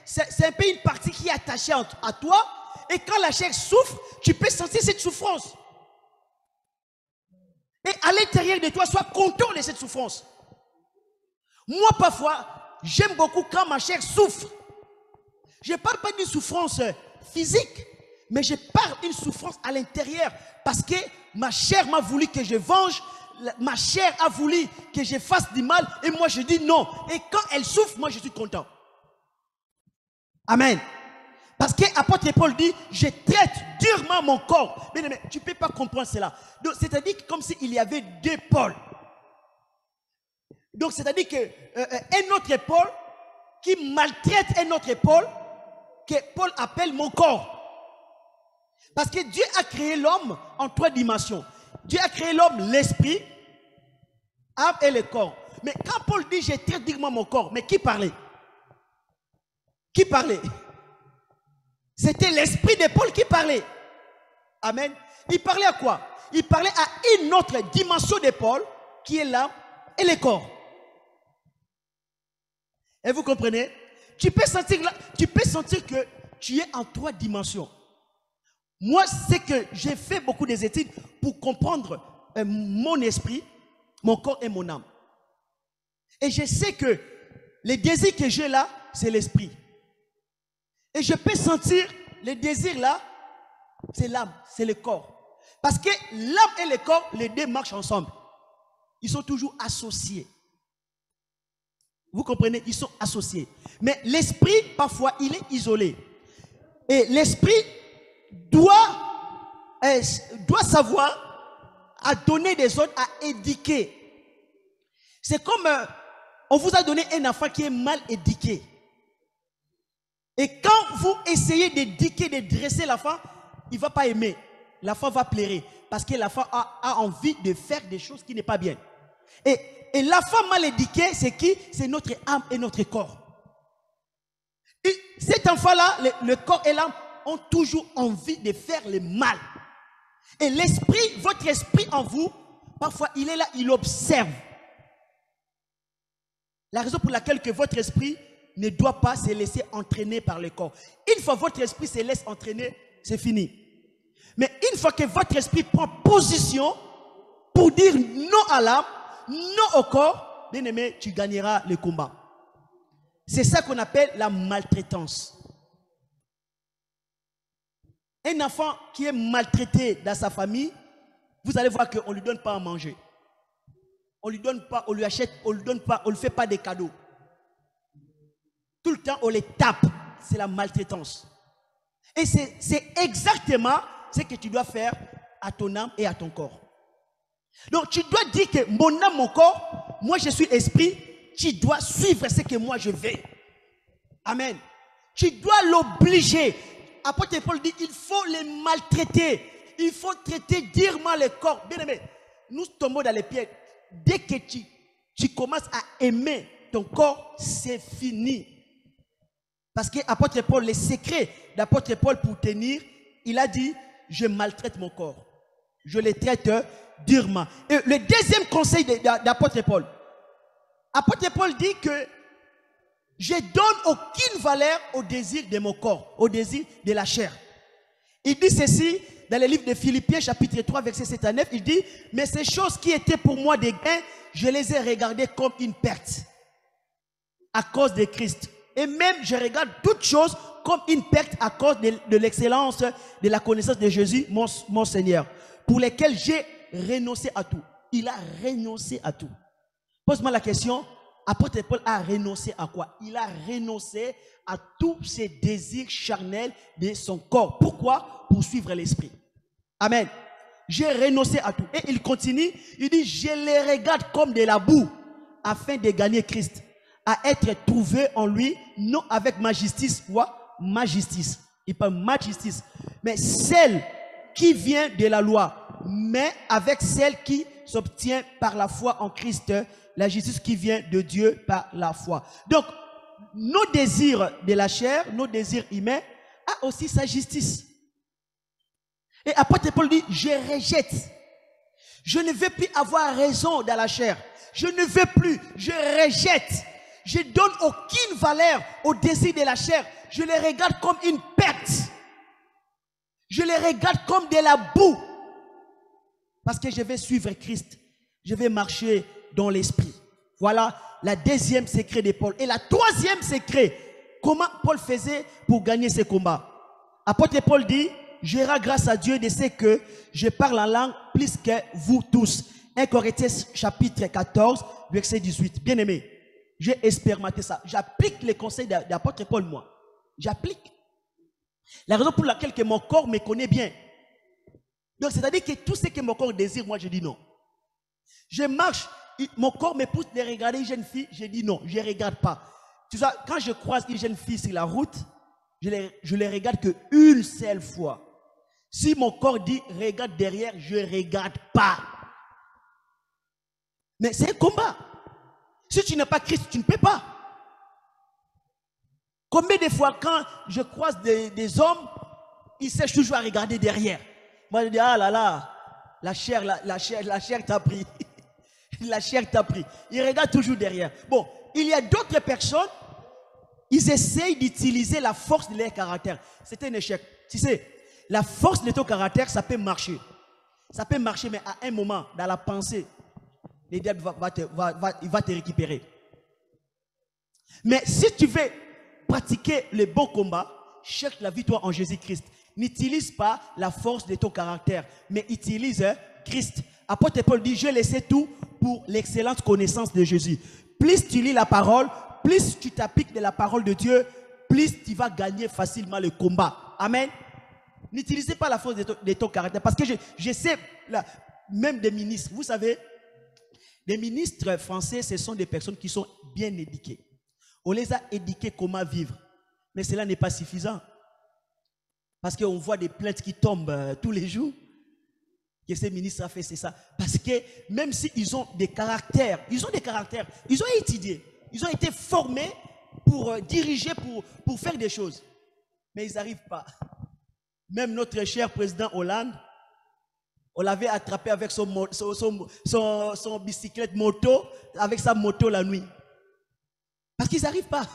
Speaker 3: c'est un peu une partie qui est attachée à toi, Et quand la chair souffre, tu peux sentir cette souffrance. Et à l'intérieur de toi, sois content de cette souffrance. Moi, parfois, j'aime beaucoup quand ma chair souffre. Je ne parle pas d'une souffrance physique, mais je parle d'une souffrance à l'intérieur. Parce que ma chair m'a voulu que je venge, ma chair a voulu que je fasse du mal, et moi je dis non. Et quand elle souffre, moi je suis content. Amen. Parce que l'apôtre Paul dit, je traite durement mon corps. Mais tu ne peux pas comprendre cela. C'est-à-dire comme s'il y avait deux pôles. Donc c'est-à-dire qu'un autre Paul qui maltraite un autre Paul, que Paul appelle mon corps. Parce que Dieu a créé l'homme en 3 dimensions. Dieu a créé l'homme, l'esprit, l'âme et le corps. Mais quand Paul dit, je traite durement mon corps, mais qui parlait? Qui parlait? C'était l'esprit de Paul qui parlait. Amen. Il parlait à quoi? Il parlait à une autre dimension de Paul, qui est l'âme et le corps. Et vous comprenez? Tu peux sentir que tu es en 3 dimensions. Moi, c'est que j'ai fait beaucoup d'études pour comprendre mon esprit, mon corps et mon âme. Et je sais que les désirs que j'ai là, c'est l'esprit. Et je peux sentir les désirs là, c'est l'âme, c'est le corps. Parce que l'âme et le corps, les deux marchent ensemble. Ils sont toujours associés. Vous comprenez? Ils sont associés. Mais l'esprit, parfois, il est isolé. Et l'esprit doit savoir à donner des ordres, à éduquer. C'est comme on vous a donné un enfant qui est mal éduqué. Et quand vous essayez d'éduquer, de dresser l'enfant, il ne va pas aimer. L'enfant va pleurer. Parce que l'enfant a envie de faire des choses qui n'est pas bien. Et l'enfant mal éduqué, c'est qui? C'est notre âme et notre corps. Et cet enfant-là, le corps et l'âme ont toujours envie de faire le mal. Et l'esprit, votre esprit en vous, parfois il est là, il observe. La raison pour laquelle que votre esprit ne doit pas se laisser entraîner par le corps. Une fois votre esprit se laisse entraîner, c'est fini. Mais une fois que votre esprit prend position pour dire non à l'âme, non au corps, bien aimé, tu gagneras le combat. C'est ça qu'on appelle la maltraitance. Un enfant qui est maltraité dans sa famille, vous allez voir qu'on ne lui donne pas à manger. On lui donne pas, on lui achète, on lui donne pas, on ne fait pas des cadeaux. Tout le temps, on les tape. C'est la maltraitance. Et c'est exactement ce que tu dois faire à ton âme et à ton corps. Donc, tu dois dire que mon âme, mon corps, moi je suis esprit, tu dois suivre ce que moi je veux. Amen. Tu dois l'obliger. Apôtre Paul dit, il faut les maltraiter. Il faut traiter durement le corps. Bien aimé, nous tombons dans les pièges. Dès que tu commences à aimer ton corps, c'est fini. Parce que apôtre Paul, le secret d'apôtre Paul pour tenir, il a dit, je maltraite mon corps. Je le traite durement. Et le deuxième conseil d'apôtre Paul, apôtre Paul dit que je donne aucune valeur au désir de mon corps, au désir de la chair. Il dit ceci dans le livre de Philippiens chapitre 3 verset 7 à 9, il dit, mais ces choses qui étaient pour moi des gains, je les ai regardées comme une perte à cause de Christ. Et même je regarde toutes choses comme une perte à cause de l'excellence de la connaissance de Jésus, mon Seigneur, pour lesquels j'ai renoncé à tout. Il a renoncé à tout. Pose-moi la question, apôtre Paul a renoncé à quoi? Il a renoncé à tous ses désirs charnels de son corps. Pourquoi? Pour suivre l'esprit. Amen. J'ai renoncé à tout. Et il continue, il dit, je les regarde comme de la boue, afin de gagner Christ, à être trouvé en lui, non avec ma justice, ma justice. Il parle ma justice, mais celle qui vient de la loi, mais avec celle qui s'obtient par la foi en Christ, la justice qui vient de Dieu par la foi. Donc, nos désirs de la chair, nos désirs humains, a aussi sa justice. Et apôtre Paul dit, je rejette. Je ne veux plus avoir raison dans la chair. Je ne veux plus, je rejette. Je ne donne aucune valeur au désir de la chair. Je les regarde comme une perte. Je les regarde comme de la boue. Parce que je vais suivre Christ. Je vais marcher dans l'esprit. Voilà la deuxième secret de Paul. Et la troisième secret, comment Paul faisait pour gagner ses combats. Apôtre Paul dit, je rends grâce à Dieu de ce que je parle en langue plus que vous tous. 1 Corinthiens chapitre 14, verset 18. Bien aimé, j'ai expérimenté ça. J'applique les conseils d'apôtre Paul, moi. J'applique. La raison pour laquelle que mon corps me connaît bien. Donc, c'est-à-dire que tout ce que mon corps désire, moi, je dis non. Je marche, mon corps me pousse de regarder une jeune fille, je dis non, je ne regarde pas. Tu vois, quand je croise une jeune fille sur la route, je ne les regarde qu'une seule fois. Si mon corps dit regarde derrière, je ne regarde pas. Mais c'est un combat. Si tu n'as pas Christ, tu ne peux pas. Combien de fois quand je croise des hommes, ils cherchent toujours à regarder derrière. Moi je dis, ah là là, la chair t'a pris. La chair t'a pris. Ils regardent toujours derrière. Bon, il y a d'autres personnes, ils essayent d'utiliser la force de leur caractère. C'est un échec. Tu sais, la force de ton caractère, ça peut marcher. Ça peut marcher, mais à un moment, dans la pensée, le diable va te récupérer. Mais si tu veux pratiquer le bon combat, cherche la victoire en Jésus-Christ. N'utilise pas la force de ton caractère, mais utilise Christ. Apôtre Paul dit, je laissais tout pour l'excellente connaissance de Jésus. Plus tu lis la parole, plus tu t'appliques de la parole de Dieu, plus tu vas gagner facilement le combat. Amen. N'utilisez pas la force de ton caractère. Parce que je sais, là, même des ministres, vous savez, les ministres français, ce sont des personnes qui sont bien éduquées. On les a éduqués comment vivre. Mais cela n'est pas suffisant. Parce qu'on voit des plaintes qui tombent tous les jours. Que ces ministres a fait, c'est ça. Parce que même s'ils ont des caractères, ils ont étudié, ils ont été formés pour diriger, pour faire des choses. Mais ils n'arrivent pas. Même notre cher président Hollande, on l'avait attrapé avec son bicyclette moto, avec sa moto la nuit. Parce qu'ils n'arrivent pas.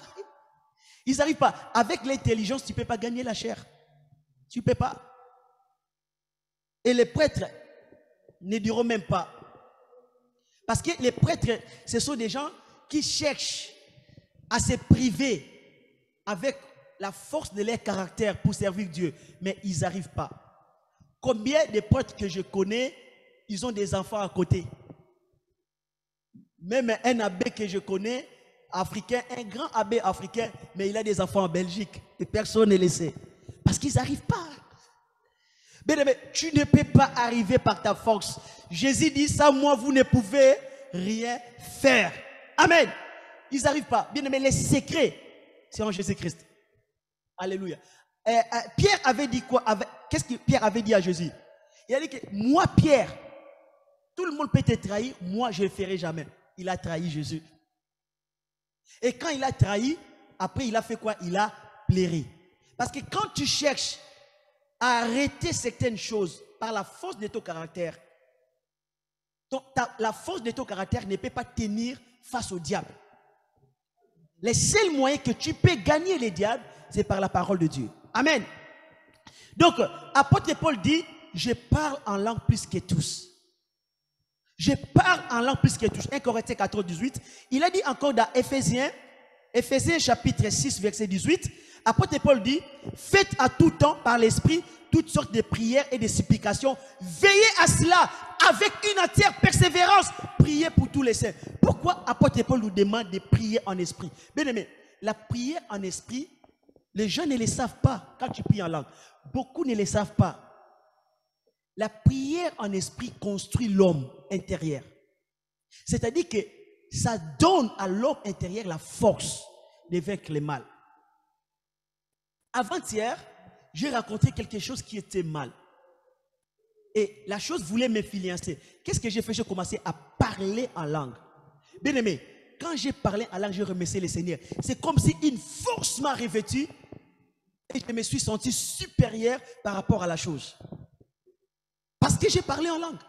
Speaker 3: Ils n'arrivent pas. Avec l'intelligence, tu ne peux pas gagner la chair. Tu ne peux pas. Et les prêtres ne diront même pas. Parce que les prêtres, ce sont des gens qui cherchent à se priver avec la force de leur caractère pour servir Dieu. Mais ils n'arrivent pas. Combien de prêtres que je connais, ils ont des enfants à côté. Même un abbé que je connais, africain, un grand abbé africain, mais il a des enfants en Belgique. Et personne ne le sait. Parce qu'ils n'arrivent pas. Mais tu ne peux pas arriver par ta force. Jésus dit, sans moi, vous ne pouvez rien faire. Amen. Ils n'arrivent pas. Bien aimé, les secrets, c'est en Jésus-Christ. Alléluia. Pierre avait dit quoi? Qu'est-ce que Pierre avait dit à Jésus? Il a dit que moi, Pierre, tout le monde peut te trahir, moi, je ne le ferai jamais. Il a trahi Jésus. Et quand il a trahi, après, il a fait quoi? Il a pleuré. Parce que quand tu cherches à arrêter certaines choses par la force de ton caractère, la force de ton caractère ne peut pas tenir face au diable. Les seuls moyens que tu peux gagner les diables, c'est par la parole de Dieu. Amen. Donc, apôtre Paul dit, je parle en langue plus que tous. Je parle en langue plus que tous. 1 Corinthiens 14, 18. Il a dit encore dans Éphésiens chapitre 6, verset 18. Apôtre Paul dit, faites à tout temps par l'esprit toutes sortes de prières et de supplications. Veillez à cela avec une entière persévérance. Priez pour tous les saints. Pourquoi apôtre Paul nous demande de prier en esprit? Bien aimé, la prière en esprit, les gens ne le savent pas quand tu pries en langue. Beaucoup ne le savent pas. La prière en esprit construit l'homme intérieur. C'est-à-dire que ça donne à l'homme intérieur la force de vaincre le mal. Avant-hier, j'ai raconté quelque chose qui était mal. Et la chose voulait m'influencer. Qu'est-ce que j'ai fait? J'ai commencé à parler en langue. Bien aimé, quand j'ai parlé en langue, j'ai remercié le Seigneur. C'est comme si une force m'a revêtu et je me suis senti supérieur par rapport à la chose. Parce que j'ai parlé en langue.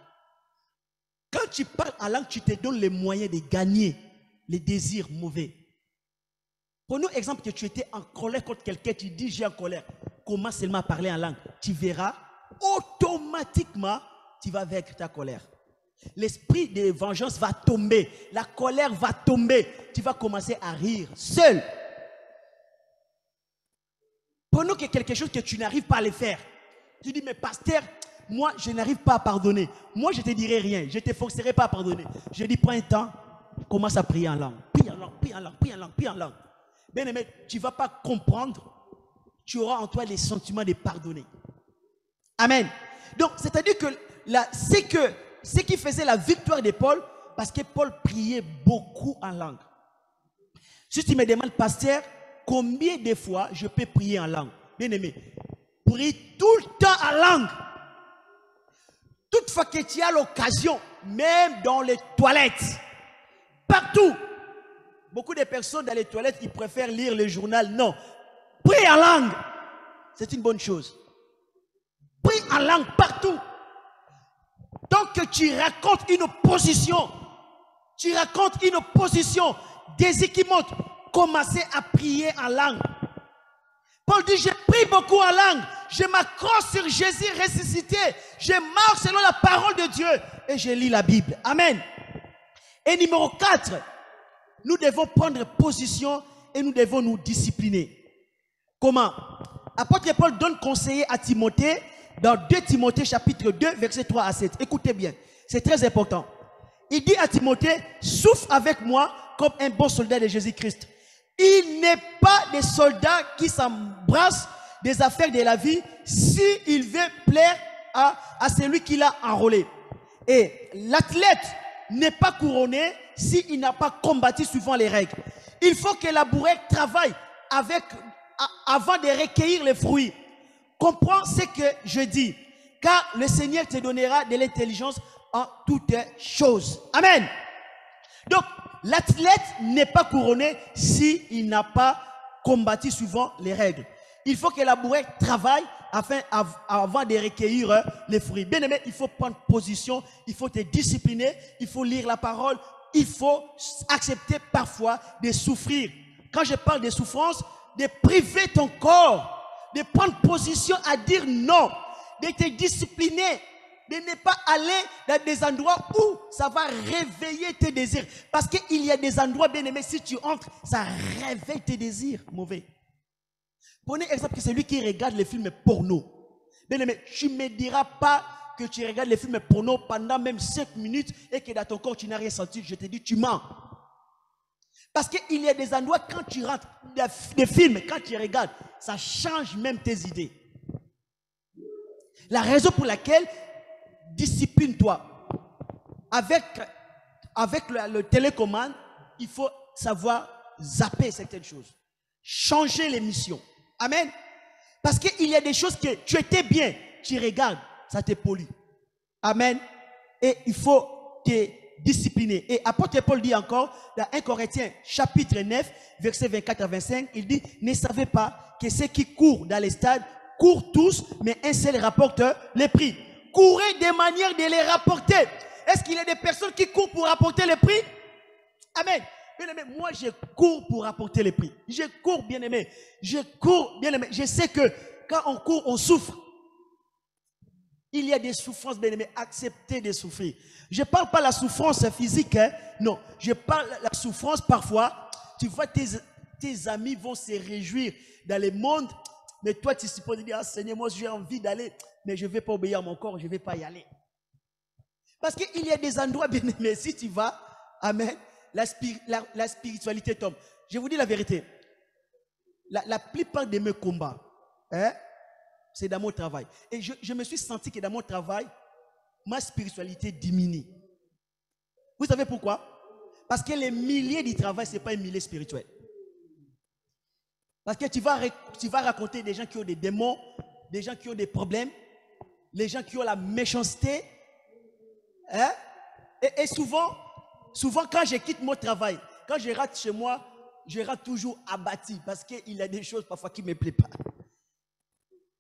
Speaker 3: Quand tu parles en langue, tu te donnes les moyens de gagner les désirs mauvais. Prenons exemple que tu étais en colère contre quelqu'un, tu dis j'ai en colère. commences seulement à parler en langue, tu verras, automatiquement, tu vas vaincre ta colère. L'esprit de vengeance va tomber, la colère va tomber, tu vas commencer à rire seul. Pendant qu'il y a quelque chose que tu n'arrives pas à le faire, tu dis, mais pasteur, moi, je n'arrive pas à pardonner. Moi, je ne te dirai rien, je ne te forcerai pas à pardonner. Je dis, prends un temps, commence à prier en langue. Prie en langue, prie en langue, prie en langue, prie en langue. Bien aimé, tu ne vas pas comprendre, tu auras en toi les sentiments de pardonner. Amen. Donc, c'est-à-dire que ce qui faisait la victoire de Paul, parce que Paul priait beaucoup en langue. Si tu me demandes, pasteur, combien de fois je peux prier en langue? Bien aimé, prie tout le temps en langue. Toutefois que tu as l'occasion, même dans les toilettes, partout. Beaucoup de personnes dans les toilettes, ils préfèrent lire le journal. Non, prie en langue. C'est une bonne chose. Prie en langue partout. Tant que tu racontes une position, déséquilibrante, commencez à prier en langue. Paul dit, je prie beaucoup en langue, je m'accroche sur Jésus ressuscité, je marche selon la parole de Dieu et je lis la Bible. Amen. Et numéro 4, nous devons prendre position et nous devons nous discipliner. Comment? Apôtre Paul donne conseiller à Timothée dans 2 Timothée chapitre 2 verset 3 à 7. Écoutez bien, c'est très important. Il dit à Timothée, souffre avec moi comme un bon soldat de Jésus-Christ. Il n'est pas des soldats qui s'embrassent des affaires de la vie s'il veut plaire à celui qui l'a enrôlé. Et l'athlète n'est pas couronné s'il n'a pas combattu suivant les règles. Il faut que la bourrée travaille avant de recueillir les fruits. Comprends ce que je dis, car le Seigneur te donnera de l'intelligence en toutes choses. Amen. Donc, l'athlète n'est pas couronné s'il n'a pas combattu suivant les règles. Il faut que la bourrée travaille avant de recueillir les fruits. Bien aimé, il faut prendre position, il faut te discipliner, il faut lire la parole, il faut accepter parfois de souffrir. Quand je parle de souffrance, de priver ton corps, de prendre position à dire non, de te discipliner, de ne pas aller dans des endroits où ça va réveiller tes désirs. Parce qu'il y a des endroits, bien aimés, si tu entres, ça réveille tes désirs mauvais. Prenez exemple, c'est celui qui regarde les films porno. Bien aimé, tu ne me diras pas que tu regardes les films porno pendant même 5 minutes et que dans ton corps tu n'as rien senti. Je te dis, tu mens. Parce qu'il y a des endroits, quand tu rentres, des films, quand tu regardes, ça change même tes idées. La raison pour laquelle, discipline-toi. Avec le télécommande, il faut savoir zapper certaines choses. Changer les missions. Amen. Parce qu'il y a des choses que tu étais bien, tu regardes, ça te pollue. Amen. Et il faut te discipliner. Et apôtre Paul dit encore, dans 1 Corinthiens chapitre 9, verset 24 à 25, il dit, ne savez pas que ceux qui courent dans les stades courent tous, mais un seul rapporte les prix. Courez de manière de les rapporter. Est-ce qu'il y a des personnes qui courent pour rapporter les prix? Amen. Bien-aimé, moi je cours pour rapporter les prix. Je cours, bien-aimé. Je cours, bien-aimé. Je sais que quand on court, on souffre. Il y a des souffrances, bien-aimé. Acceptez de souffrir. Je ne parle pas de la souffrance physique, hein. Non. Je parle de la souffrance parfois. Tu vois, tes amis vont se réjouir dans le monde. Mais toi, tu supposes dire, ah, Seigneur, moi j'ai envie d'aller. Mais je ne vais pas obéir à mon corps, je ne vais pas y aller. Parce qu'il y a des endroits, bien-aimé, si tu vas, amen, la spiritualité tombe. Je vous dis la vérité. La plupart de mes combats, hein, c'est dans mon travail. Et je me suis senti que dans mon travail, ma spiritualité diminue. Vous savez pourquoi? Parce que les milliers du travail, ce n'est pas un milieu spirituel. Parce que tu vas raconter des gens qui ont des démons, des gens qui ont des problèmes, les gens qui ont la méchanceté. Hein? Et souvent, quand je quitte mon travail, quand je rentre chez moi, je rentre toujours abattu parce qu'il y a des choses parfois qui ne me plaisent pas.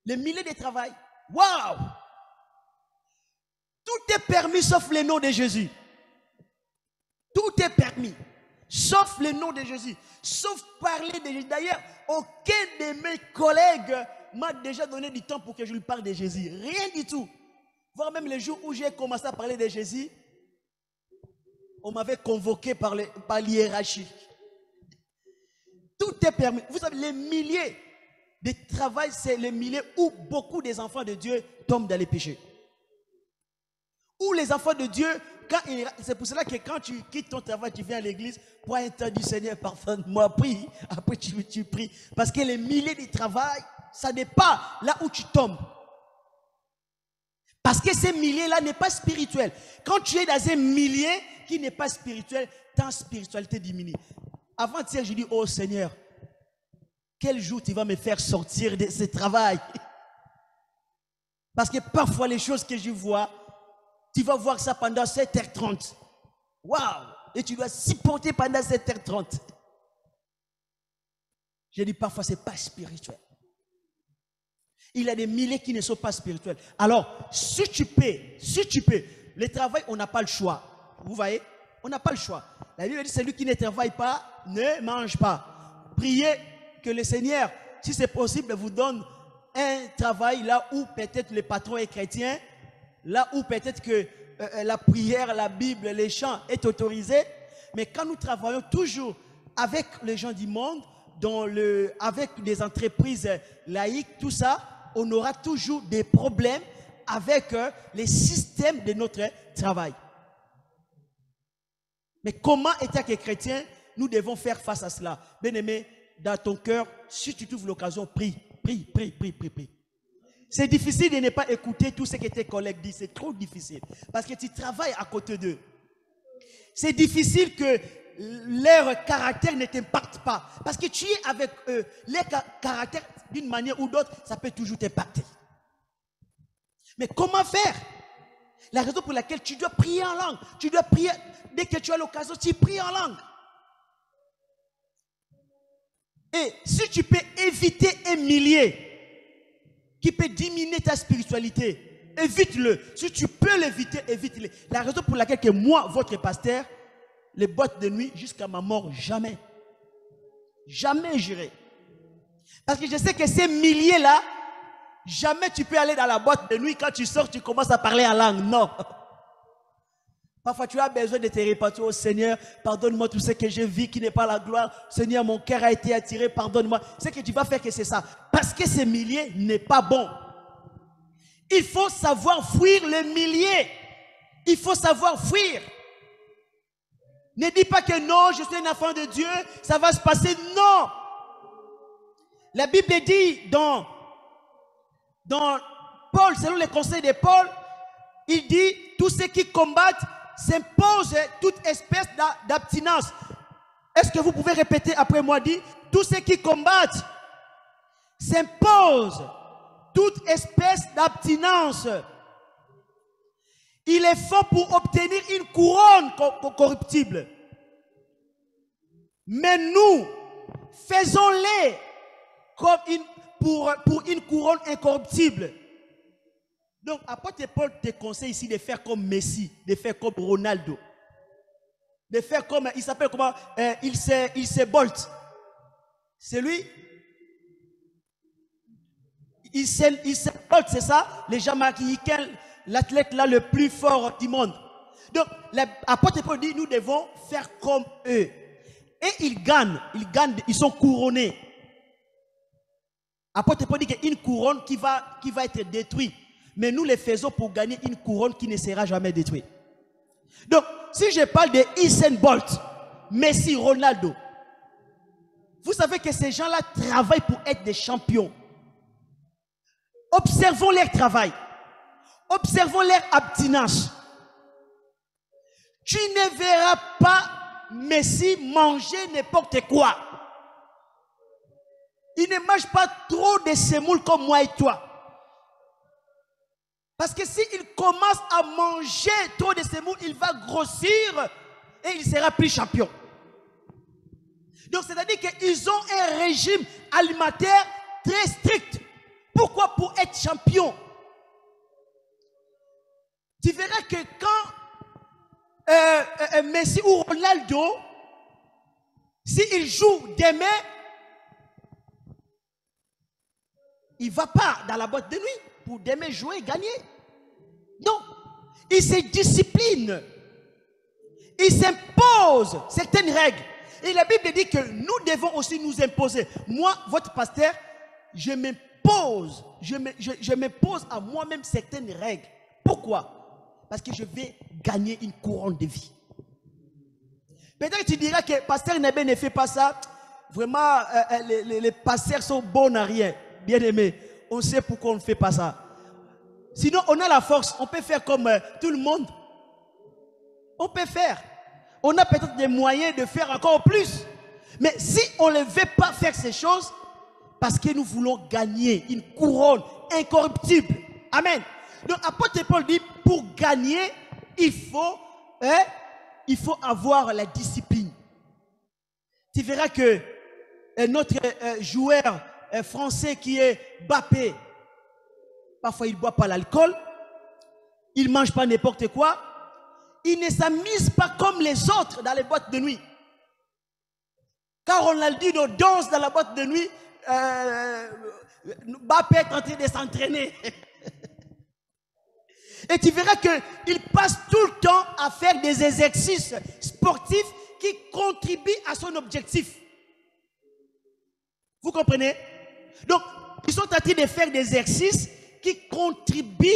Speaker 3: Le milieu de travail, waouh! Tout est permis sauf le nom de Jésus. Tout est permis, sauf le nom de Jésus. Sauf parler de Jésus. D'ailleurs, aucun de mes collègues m'a déjà donné du temps pour que je lui parle de Jésus. Rien du tout. Voire même les jours où j'ai commencé à parler de Jésus, on m'avait convoqué par l'hiérarchie. Tout est permis. Vous savez, les milliers de travail, c'est les milliers où beaucoup des enfants de Dieu tombent dans les péchés. Où les enfants de Dieu, c'est pour cela que quand tu quittes ton travail, tu viens à l'église, pour un temps du Seigneur, pardonne-moi, prie. Après tu pries. Parce que les milliers de travail, ça n'est pas là où tu tombes. Parce que ces milliers-là n'est pas spirituel. Quand tu es dans un millier qui n'est pas spirituel, ta spiritualité diminue. Avant-hier, je dis, oh Seigneur, quel jour tu vas me faire sortir de ce travail? Parce que parfois, les choses que je vois, tu vas voir ça pendant 7h30. Waouh! Et tu dois supporter pendant 7h30. Je dis parfois, ce n'est pas spirituel. Il y a des milliers qui ne sont pas spirituels. Alors, si tu peux, le travail, on n'a pas le choix. Vous voyez? On n'a pas le choix. La Bible dit, celui qui ne travaille pas, ne mange pas. Priez que le Seigneur, si c'est possible, vous donne un travail là où peut-être le patron est chrétien, là où peut-être que la prière, la Bible, les chants est autorisé. Mais quand nous travaillons toujours avec les gens du monde, avec des entreprises laïques, tout ça, on aura toujours des problèmes avec les systèmes de notre travail. Mais comment, étant que chrétien, nous devons faire face à cela? Bien-aimé, dans ton cœur, si tu trouves l'occasion, prie. C'est difficile de ne pas écouter tout ce que tes collègues disent. C'est trop difficile. Parce que tu travailles à côté d'eux. C'est difficile que leur caractère ne t'impacte pas. Parce que tu es avec eux. Leur caractère, d'une manière ou d'autre, ça peut toujours t'impacter. Mais comment faire? La raison pour laquelle tu dois prier en langue. Tu dois prier, dès que tu as l'occasion, tu pries en langue. Et si tu peux éviter un millier qui peut diminuer ta spiritualité, évite-le. Si tu peux l'éviter, évite-le. La raison pour laquelle que moi, votre pasteur, les boîtes de nuit, jusqu'à ma mort, jamais. Jamais j'irai. Parce que je sais que ces milliers-là, jamais tu peux aller dans la boîte de nuit. Quand tu sors, tu commences à parler en langue. Non. Parfois, tu as besoin de te repentir au Seigneur. Pardonne-moi tout ce que je vis qui n'est pas la gloire. Seigneur, mon cœur a été attiré. Pardonne-moi. Ce que tu vas faire, que c'est ça. Parce que ces milliers n'est pas bon. Il faut savoir fuir les milliers. Il faut savoir fuir. Ne dis pas que non, je suis un enfant de Dieu. Ça va se passer. Non. La Bible dit dans Paul, selon les conseils de Paul, il dit, tous ceux qui combattent s'imposent toute espèce d'abstinence. Est-ce que vous pouvez répéter après moi? Dit, tous ceux qui combattent s'imposent toute espèce d'abstinence. Il est fort pour obtenir une couronne corruptible. Mais nous, faisons-les comme pour une couronne incorruptible. Donc, apôtre Paul te conseille ici de faire comme Messi, de faire comme Ronaldo, de faire comme, il s'appelle comment, il se Bolt. C'est lui. Il se Bolt, c'est ça, les Jamaïcains, l'athlète là le plus fort du monde. Donc, l'apôtre Paul dit, nous devons faire comme eux. Et ils gagnent, ils sont couronnés. Apôtre Paul dit qu'une couronne qui va être détruite. Mais nous les faisons pour gagner une couronne qui ne sera jamais détruite. Donc, si je parle de Usain Bolt, Messi, Ronaldo, vous savez que ces gens-là travaillent pour être des champions. Observons leur travail. Observons leur abstinence. Tu ne verras pas Messi manger n'importe quoi. Il ne mange pas trop de semoule comme moi et toi. Parce que s'il commence à manger trop de semoule, il va grossir et il sera plus champion. Donc c'est-à-dire qu'ils ont un régime alimentaire très strict. Pourquoi? Pour être champion. Tu verras que quand Messi ou Ronaldo, s'il joue demain, il ne va pas dans la boîte de nuit pour demain jouer et gagner. Non, il se discipline. Il s'impose certaines règles. Et la Bible dit que nous devons aussi nous imposer. Moi, votre pasteur, je m'impose à moi-même certaines règles. Pourquoi? Parce que je vais gagner une couronne de vie. Peut-être que tu diras que pasteur Nébé ne fait pas ça. Vraiment, les pasteurs sont bons à rien. Bien aimé, on sait pourquoi on ne fait pas ça. Sinon, on a la force. On peut faire comme tout le monde. On peut faire. On a peut-être des moyens de faire encore plus. Mais si on ne veut pas faire ces choses, parce que nous voulons gagner une couronne incorruptible. Amen. Donc, apôtre Paul dit, pour gagner, il faut avoir la discipline. Tu verras que notre joueur français qui est Mbappé, parfois il ne boit pas l'alcool, il ne mange pas n'importe quoi, il ne s'amuse pas comme les autres dans les boîtes de nuit. Car on l'a dit, nos danses dans la boîte de nuit, Mbappé est en train de s'entraîner. Et tu verras qu'il passe tout le temps à faire des exercices sportifs qui contribuent à son objectif. Vous comprenez? Donc, ils sont en train de faire des exercices qui contribuent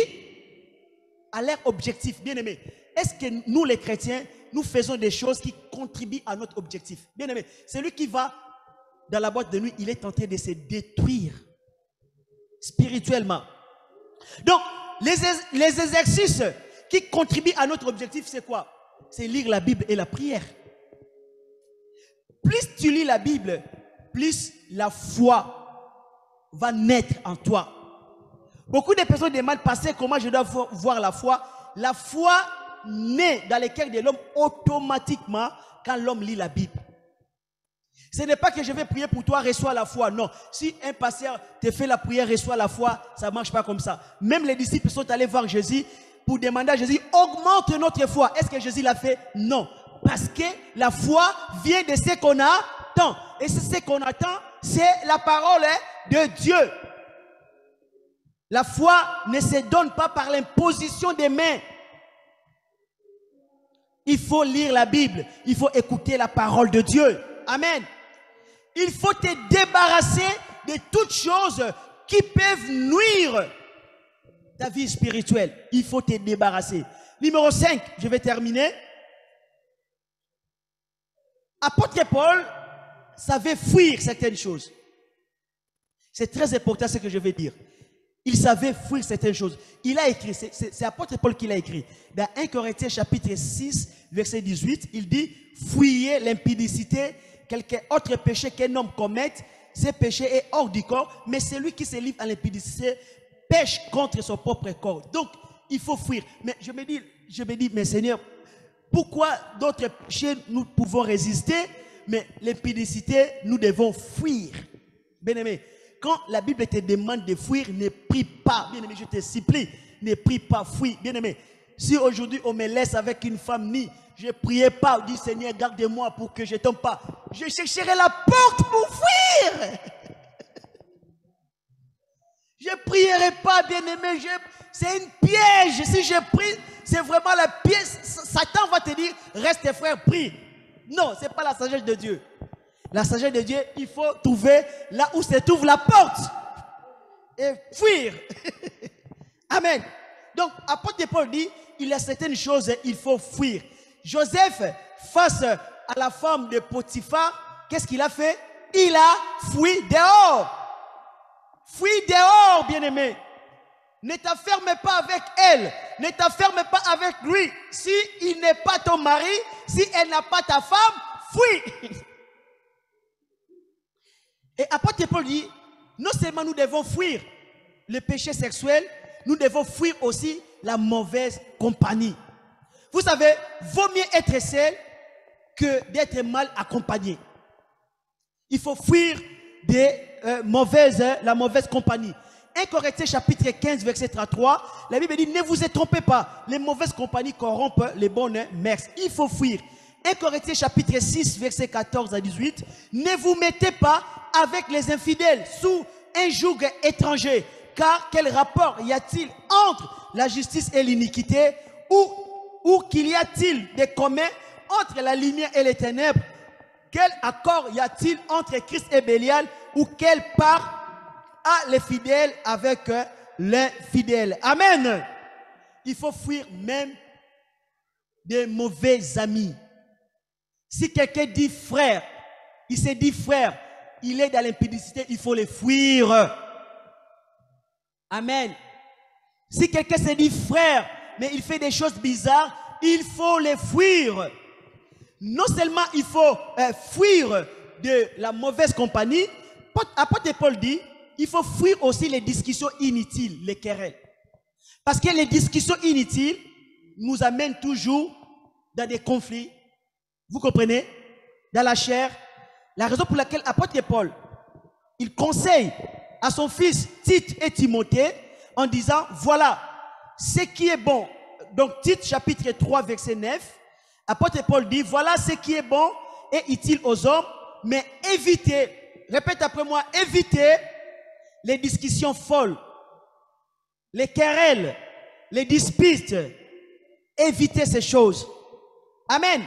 Speaker 3: à leur objectif. Bien aimé, est-ce que nous les chrétiens, nous faisons des choses qui contribuent à notre objectif? Bien aimé, celui qui va dans la boîte de nuit, il est tenté de se détruire spirituellement. Donc, les exercices qui contribuent à notre objectif, c'est quoi? C'est lire la Bible et la prière. Plus tu lis la Bible, plus la foi va naître en toi. Beaucoup de personnes demandent, pasteur, comment je dois voir la foi? La foi naît dans les cœurs de l'homme automatiquement quand l'homme lit la Bible. Ce n'est pas que je vais prier pour toi, reçois la foi. Non. Si un pasteur te fait la prière, reçois la foi, ça ne marche pas comme ça. Même les disciples sont allés voir Jésus pour demander à Jésus, augmente notre foi. Est-ce que Jésus l'a fait? Non. Parce que la foi vient de ce qu'on attend. Et ce qu'on attend, c'est la parole de Dieu. La foi ne se donne pas par l'imposition des mains. Il faut lire la Bible. Il faut écouter la parole de Dieu. Amen. Il faut te débarrasser de toutes choses qui peuvent nuire ta vie spirituelle. Il faut te débarrasser. Numéro 5, je vais terminer. Apôtre Paul savait fuir certaines choses. C'est très important ce que je vais dire. Il savait fuir certaines choses. Il a écrit, c'est apôtre Paul qui l'a écrit. Dans 1 Corinthiens chapitre 6, verset 18, il dit, fuyez l'impudicité, quelque autre péché qu'un homme commette, ce péché est hors du corps, mais celui qui se livre à l'impudicité pêche contre son propre corps. Donc, il faut fuir. Mais je me dis, mais Seigneur, pourquoi d'autres péchés nous pouvons résister, mais l'impudicité, nous devons fuir? Bien-aimé, quand la Bible te demande de fuir, ne prie pas. Bien-aimé, je te supplie, ne prie pas, fuis. Bien-aimé, si aujourd'hui on me laisse avec une femme nue, je ne priais pas, dis Seigneur, garde-moi pour que je ne tombe pas. Je chercherai la porte pour fuir. Je ne prierai pas, bien-aimé. C'est une piège. Si je prie, c'est vraiment la pièce. Satan va te dire, reste frère, prie. Non, ce n'est pas la sagesse de Dieu. La sagesse de Dieu, il faut trouver là où se trouve la porte. Et fuir. Amen. Donc, apôtre Paul dit, il y a certaines choses, il faut fuir. Joseph, face à la femme de Potiphar, qu'est-ce qu'il a fait? Il a fui dehors. Fuis dehors, bien-aimé. Ne t'afferme pas avec elle. Ne t'afferme pas avec lui. Si il n'est pas ton mari, si elle n'a pas ta femme, fuis. Et apôtre Paul dit, non seulement nous devons fuir le péché sexuel, nous devons fuir aussi la mauvaise compagnie. Vous savez, vaut mieux être seul que d'être mal accompagné. Il faut fuir la mauvaise compagnie. 1 Corinthiens chapitre 15 verset 33, la Bible dit, ne vous y trompez pas, les mauvaises compagnies corrompent les bonnes mœurs. Il faut fuir. 1 Corinthiens chapitre 6 verset 14 à 18, ne vous mettez pas avec les infidèles sous un joug étranger. Car quel rapport y a-t-il entre la justice et l'iniquité? Ou qu'il y a-t-il des communs entre la lumière et les ténèbres? Quel accord y a-t-il entre Christ et Bélial? Ou quelle part a les fidèles avec l'infidèle? Amen. Il faut fuir même des mauvais amis. Si quelqu'un dit frère, il se dit frère, il est dans l'impudicité, il faut les fuir. Amen. Si quelqu'un se dit frère, mais il fait des choses bizarres, il faut les fuir. Non seulement il faut fuir de la mauvaise compagnie, apôtre Paul dit, il faut fuir aussi les discussions inutiles, les querelles. Parce que les discussions inutiles nous amènent toujours dans des conflits. Vous comprenez? Dans la chair. La raison pour laquelle apôtre Paul, il conseille à son fils Tite et Timothée en disant, voilà, ce qui est bon. Donc Tite chapitre 3 verset 9, apôtre Paul dit, voilà ce qui est bon et utile aux hommes, mais évitez, répète après moi, évitez les discussions folles, les querelles, les disputes. Évitez ces choses. Amen.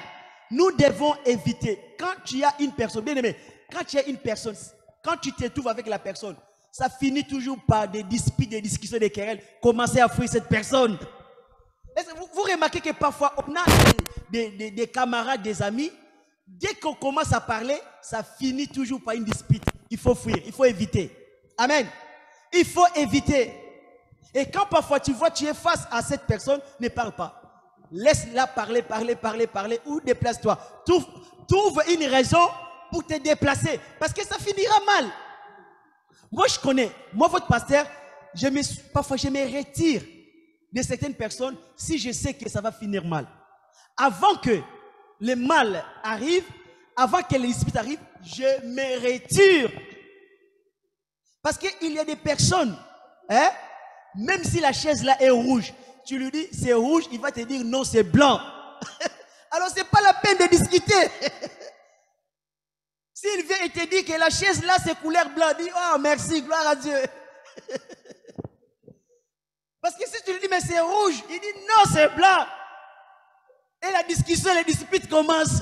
Speaker 3: Nous devons éviter. Quand tu as une personne, bien aimé, quand tu as une personne, quand tu te trouves avec la personne, ça finit toujours par des disputes, des discussions, des querelles. Commencez à fuir cette personne. Vous remarquez que parfois, on a des camarades, des amis, dès qu'on commence à parler, ça finit toujours par une dispute. Il faut fuir, il faut éviter. Amen. Il faut éviter. Et quand parfois tu vois, tu es face à cette personne, ne parle pas. Laisse-la parler, ou déplace-toi. Trouve une raison pour te déplacer. Parce que ça finira mal. Moi, je connais. Moi, votre pasteur, parfois, je me retire de certaines personnes si je sais que ça va finir mal. Avant que le mal arrive, avant que les disputes arrivent, je me retire. Parce qu'il y a des personnes, hein, même si la chaise là est rouge, tu lui dis c'est rouge, il va te dire non, c'est blanc. Alors c'est pas la peine de discuter. S'il vient et te dit que la chaise là c'est couleur blanc, dis oh merci, gloire à Dieu. Parce que si tu lui dis mais c'est rouge, il dit non, c'est blanc. Et la discussion, les disputes commencent.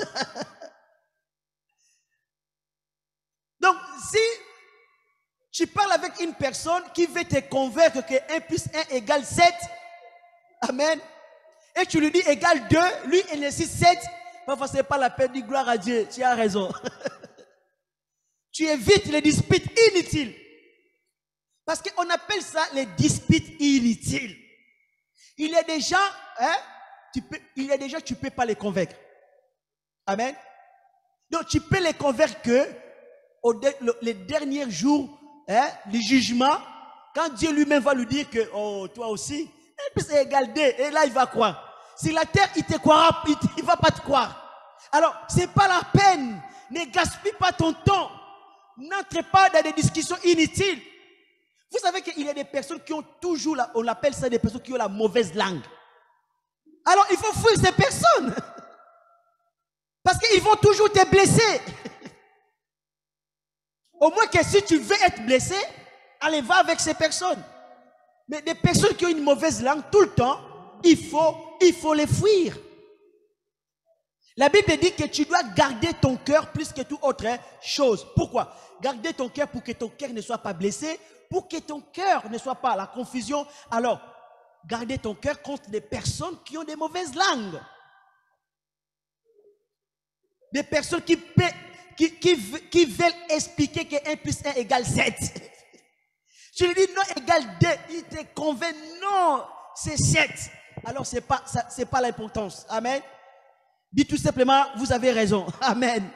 Speaker 3: Donc si tu parles avec une personne qui veut te convaincre que 1 plus 1 égale 7, amen, et tu lui dis égale 2, lui il nécessite 7, parfois c'est pas la peine, dis gloire à Dieu, tu as raison. Tu évites les disputes inutiles. Parce qu'on appelle ça les disputes inutiles. Il y a des gens, hein, tu ne peux pas les convaincre. Amen. Donc tu peux les convaincre que les derniers jours, hein, du jugement, quand Dieu lui-même va lui dire que, oh, toi aussi, c'est égal 2, et là il va croire. Si la terre, il te croira, il ne va pas te croire. Alors, ce n'est pas la peine. Ne gaspille pas ton temps. N'entre pas dans des discussions inutiles. Vous savez qu'il y a des personnes qui ont toujours, on appelle ça des personnes qui ont la mauvaise langue. Alors, il faut fuir ces personnes. Parce qu'ils vont toujours te blesser. Au moins que si tu veux être blessé, allez, va avec ces personnes. Mais des personnes qui ont une mauvaise langue tout le temps, il faut les fuir. La Bible dit que tu dois garder ton cœur plus que toute autre chose. Pourquoi? Garder ton cœur pour que ton cœur ne soit pas blessé, pour que ton cœur ne soit pas la confusion. Alors, garder ton cœur contre des personnes qui ont des mauvaises langues. Des personnes qui veulent expliquer que 1 plus 1 égale 7. Tu lui dis non, égale 2. Il te convainc, non, c'est 7. Alors, ce n'est pas l'importance. Amen. Dis tout simplement, vous avez raison. Amen.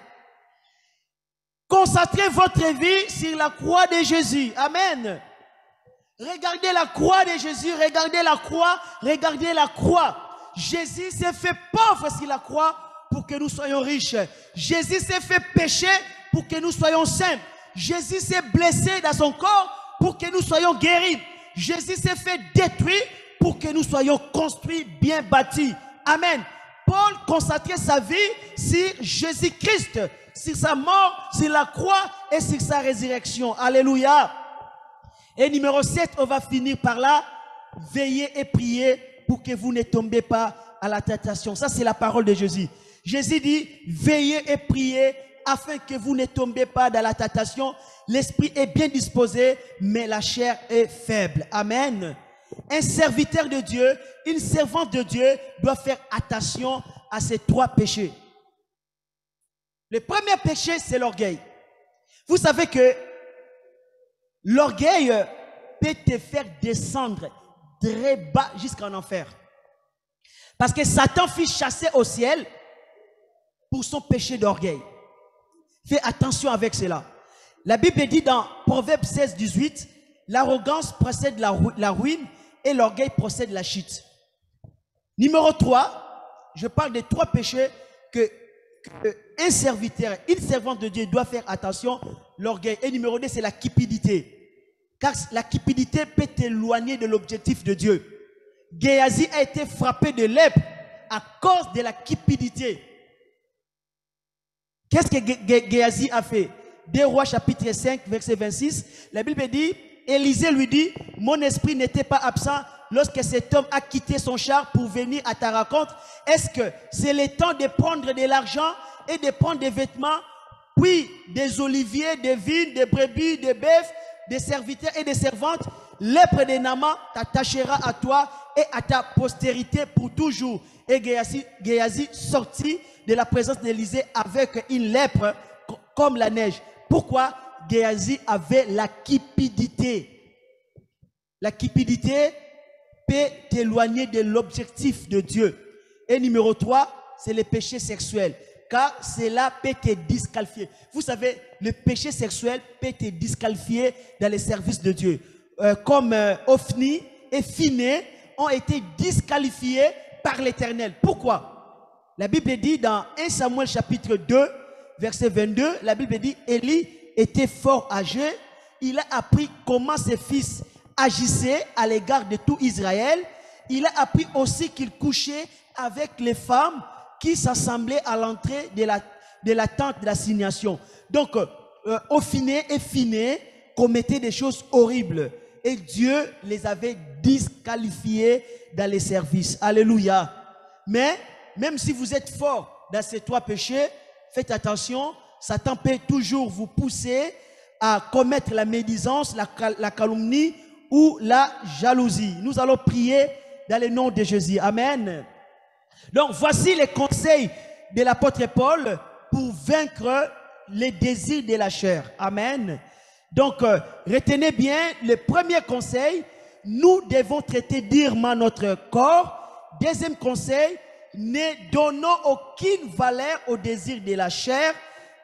Speaker 3: Concentrez votre vie sur la croix de Jésus. Amen. Regardez la croix de Jésus. Regardez la croix. Regardez la croix. Jésus s'est fait pauvre sur la croix pour que nous soyons riches. Jésus s'est fait pécher pour que nous soyons saints. Jésus s'est blessé dans son corps pour que nous soyons guéris. Jésus s'est fait détruire pour que nous soyons construits, bien bâtis. Amen. Paul consacrait sa vie sur Jésus-Christ, sur sa mort, sur la croix et sur sa résurrection. Alléluia. Et numéro 7, on va finir par là. Veillez et priez pour que vous ne tombez pas à la tentation. Ça, c'est la parole de Jésus. Jésus dit, veillez et priez afin que vous ne tombez pas dans la tentation. L'esprit est bien disposé, mais la chair est faible. Amen. Un serviteur de Dieu, une servante de Dieu doit faire attention à ces 3 péchés. Le premier péché, c'est l'orgueil. Vous savez que l'orgueil peut te faire descendre très bas jusqu'en enfer. Parce que Satan fut chassé au ciel pour son péché d'orgueil. Fais attention avec cela. La Bible dit dans Proverbe 16, 18, l'arrogance précède la ruine et l'orgueil procède la chute. Numéro 3, je parle des 3 péchés que un serviteur, une servante de Dieu doit faire attention, l'orgueil. Et numéro 2, c'est la cupidité. Car la cupidité peut t'éloigner de l'objectif de Dieu. Géasi a été frappé de lèpre à cause de la cupidité. Qu'est-ce que Géasi a fait? 2 Rois chapitre 5 verset 26, la Bible dit, Élisée lui dit, mon esprit n'était pas absent lorsque cet homme a quitté son char pour venir à ta rencontre. Est-ce que c'est le temps de prendre de l'argent et de prendre des vêtements, puis des oliviers, des vignes, des brebis, des bœufs, des serviteurs et des servantes? Lèpre de Naaman t'attachera à toi et à ta postérité pour toujours. Et Géasi sortit de la présence d'Élisée avec une lèpre comme la neige. Pourquoi? Géasi avait la cupidité. La cupidité peut t'éloigner de l'objectif de Dieu. Et numéro 3, c'est le péché sexuel. Car cela peut te disqualifier. Vous savez, le péché sexuel peut te disqualifier dans les services de Dieu. Comme Ophni et Phiné ont été disqualifiés par l'Éternel. Pourquoi? La Bible dit dans 1 Samuel chapitre 2, verset 22, la Bible dit, Élie était fort âgé, il a appris comment ses fils agissaient à l'égard de tout Israël. Il a appris aussi qu'il couchait avec les femmes qui s'assemblaient à l'entrée de la tente d'assignation. Donc, Ophni et Phiné commettaient des choses horribles et Dieu les avait disqualifiés dans les services. Alléluia. Mais, même si vous êtes fort dans ces 3 péchés, faites attention, Satan peut toujours vous pousser à commettre la médisance, la calomnie ou la jalousie. Nous allons prier dans le nom de Jésus. Amen. Donc, voici les conseils de l'apôtre Paul pour vaincre les désirs de la chair. Amen. Donc, retenez bien le premier conseil, nous devons traiter durement notre corps. Deuxième conseil, ne donnons aucune valeur aux désirs de la chair.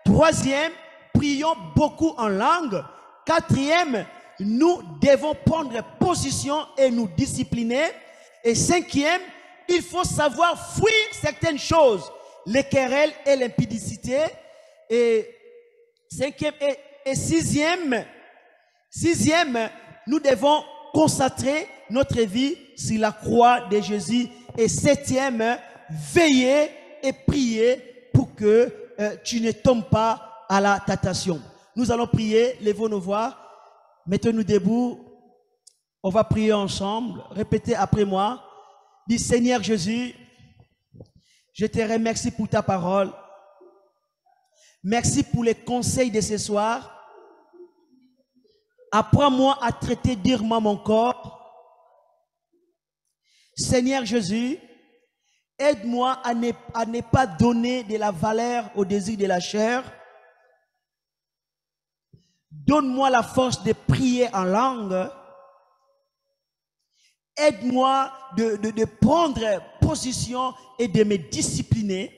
Speaker 3: Troisième, prions beaucoup en langue. Quatrième, nous devons prendre position et nous discipliner. Et cinquième, il faut savoir fuir certaines choses, les querelles et l'impudicité. Et cinquième et sixième, nous devons concentrer notre vie sur la croix de Jésus. Et septième, veiller et prier pour que tu ne tombes pas à la tentation. Nous allons prier, levons nos voix, mettons-nous debout, on va prier ensemble, répétez après moi, dis Seigneur Jésus, je te remercie pour ta parole, merci pour les conseils de ce soir, apprends-moi à traiter durement mon corps. Seigneur Jésus, aide-moi à ne pas donner de la valeur au désir de la chair. Donne-moi la force de prier en langue. Aide-moi de prendre position et de me discipliner.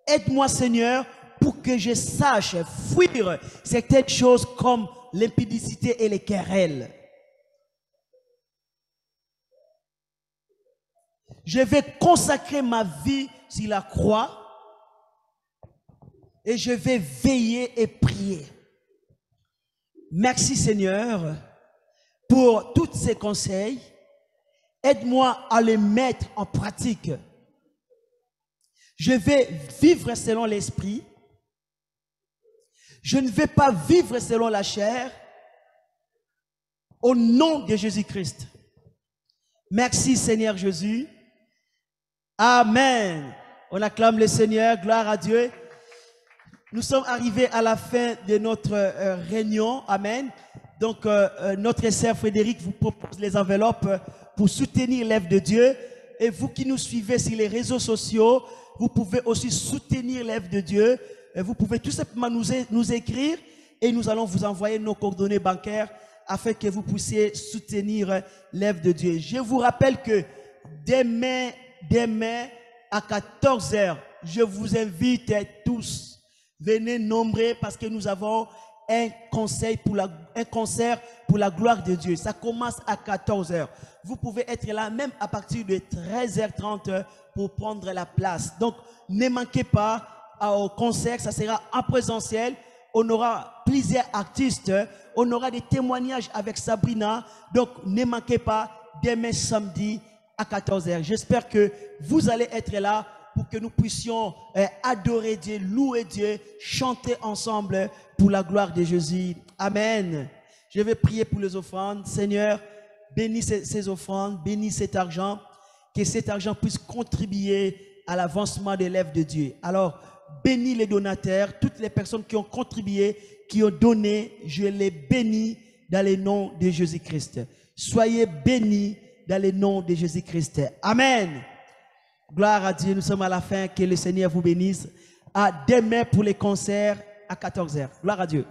Speaker 3: Aide-moi, Seigneur, pour que je sache fuir certaines choses comme l'impudicité et les querelles. Je vais consacrer ma vie sur la croix et je vais veiller et prier. Merci Seigneur pour tous ces conseils. Aide-moi à les mettre en pratique. Je vais vivre selon l'esprit. Je ne vais pas vivre selon la chair. Au nom de Jésus-Christ. Merci Seigneur Jésus. Amen. On acclame le Seigneur. Gloire à Dieu. Nous sommes arrivés à la fin de notre réunion. Amen. Donc, notre sœur Frédéric vous propose les enveloppes pour soutenir l'œuvre de Dieu. Et vous qui nous suivez sur les réseaux sociaux, vous pouvez aussi soutenir l'œuvre de Dieu. Et vous pouvez tout simplement nous écrire et nous allons vous envoyer nos coordonnées bancaires afin que vous puissiez soutenir l'œuvre de Dieu. Je vous rappelle que demain à 14 h, je vous invite tous. Venez nombreux parce que nous avons un concert pour la gloire de Dieu. Ça commence à 14 h. Vous pouvez être là même à partir de 13h30 pour prendre la place. Donc, ne manquez pas au concert, ça sera en présentiel. On aura plusieurs artistes, on aura des témoignages avec Sabrina. Donc, ne manquez pas demain samedi à 14 h. J'espère que vous allez être là pour que nous puissions adorer Dieu, louer Dieu, chanter ensemble pour la gloire de Jésus. Amen. Je vais prier pour les offrandes. Seigneur, bénis ces offrandes, bénis cet argent, que cet argent puisse contribuer à l'avancement de l'œuvre de Dieu. Alors, bénis les donateurs, toutes les personnes qui ont contribué, qui ont donné, je les bénis dans le nom de Jésus-Christ. Soyez bénis dans le nom de Jésus-Christ. Amen. Gloire à Dieu, nous sommes à la fin, que le Seigneur vous bénisse. À demain pour les concerts à 14 h. Gloire à Dieu.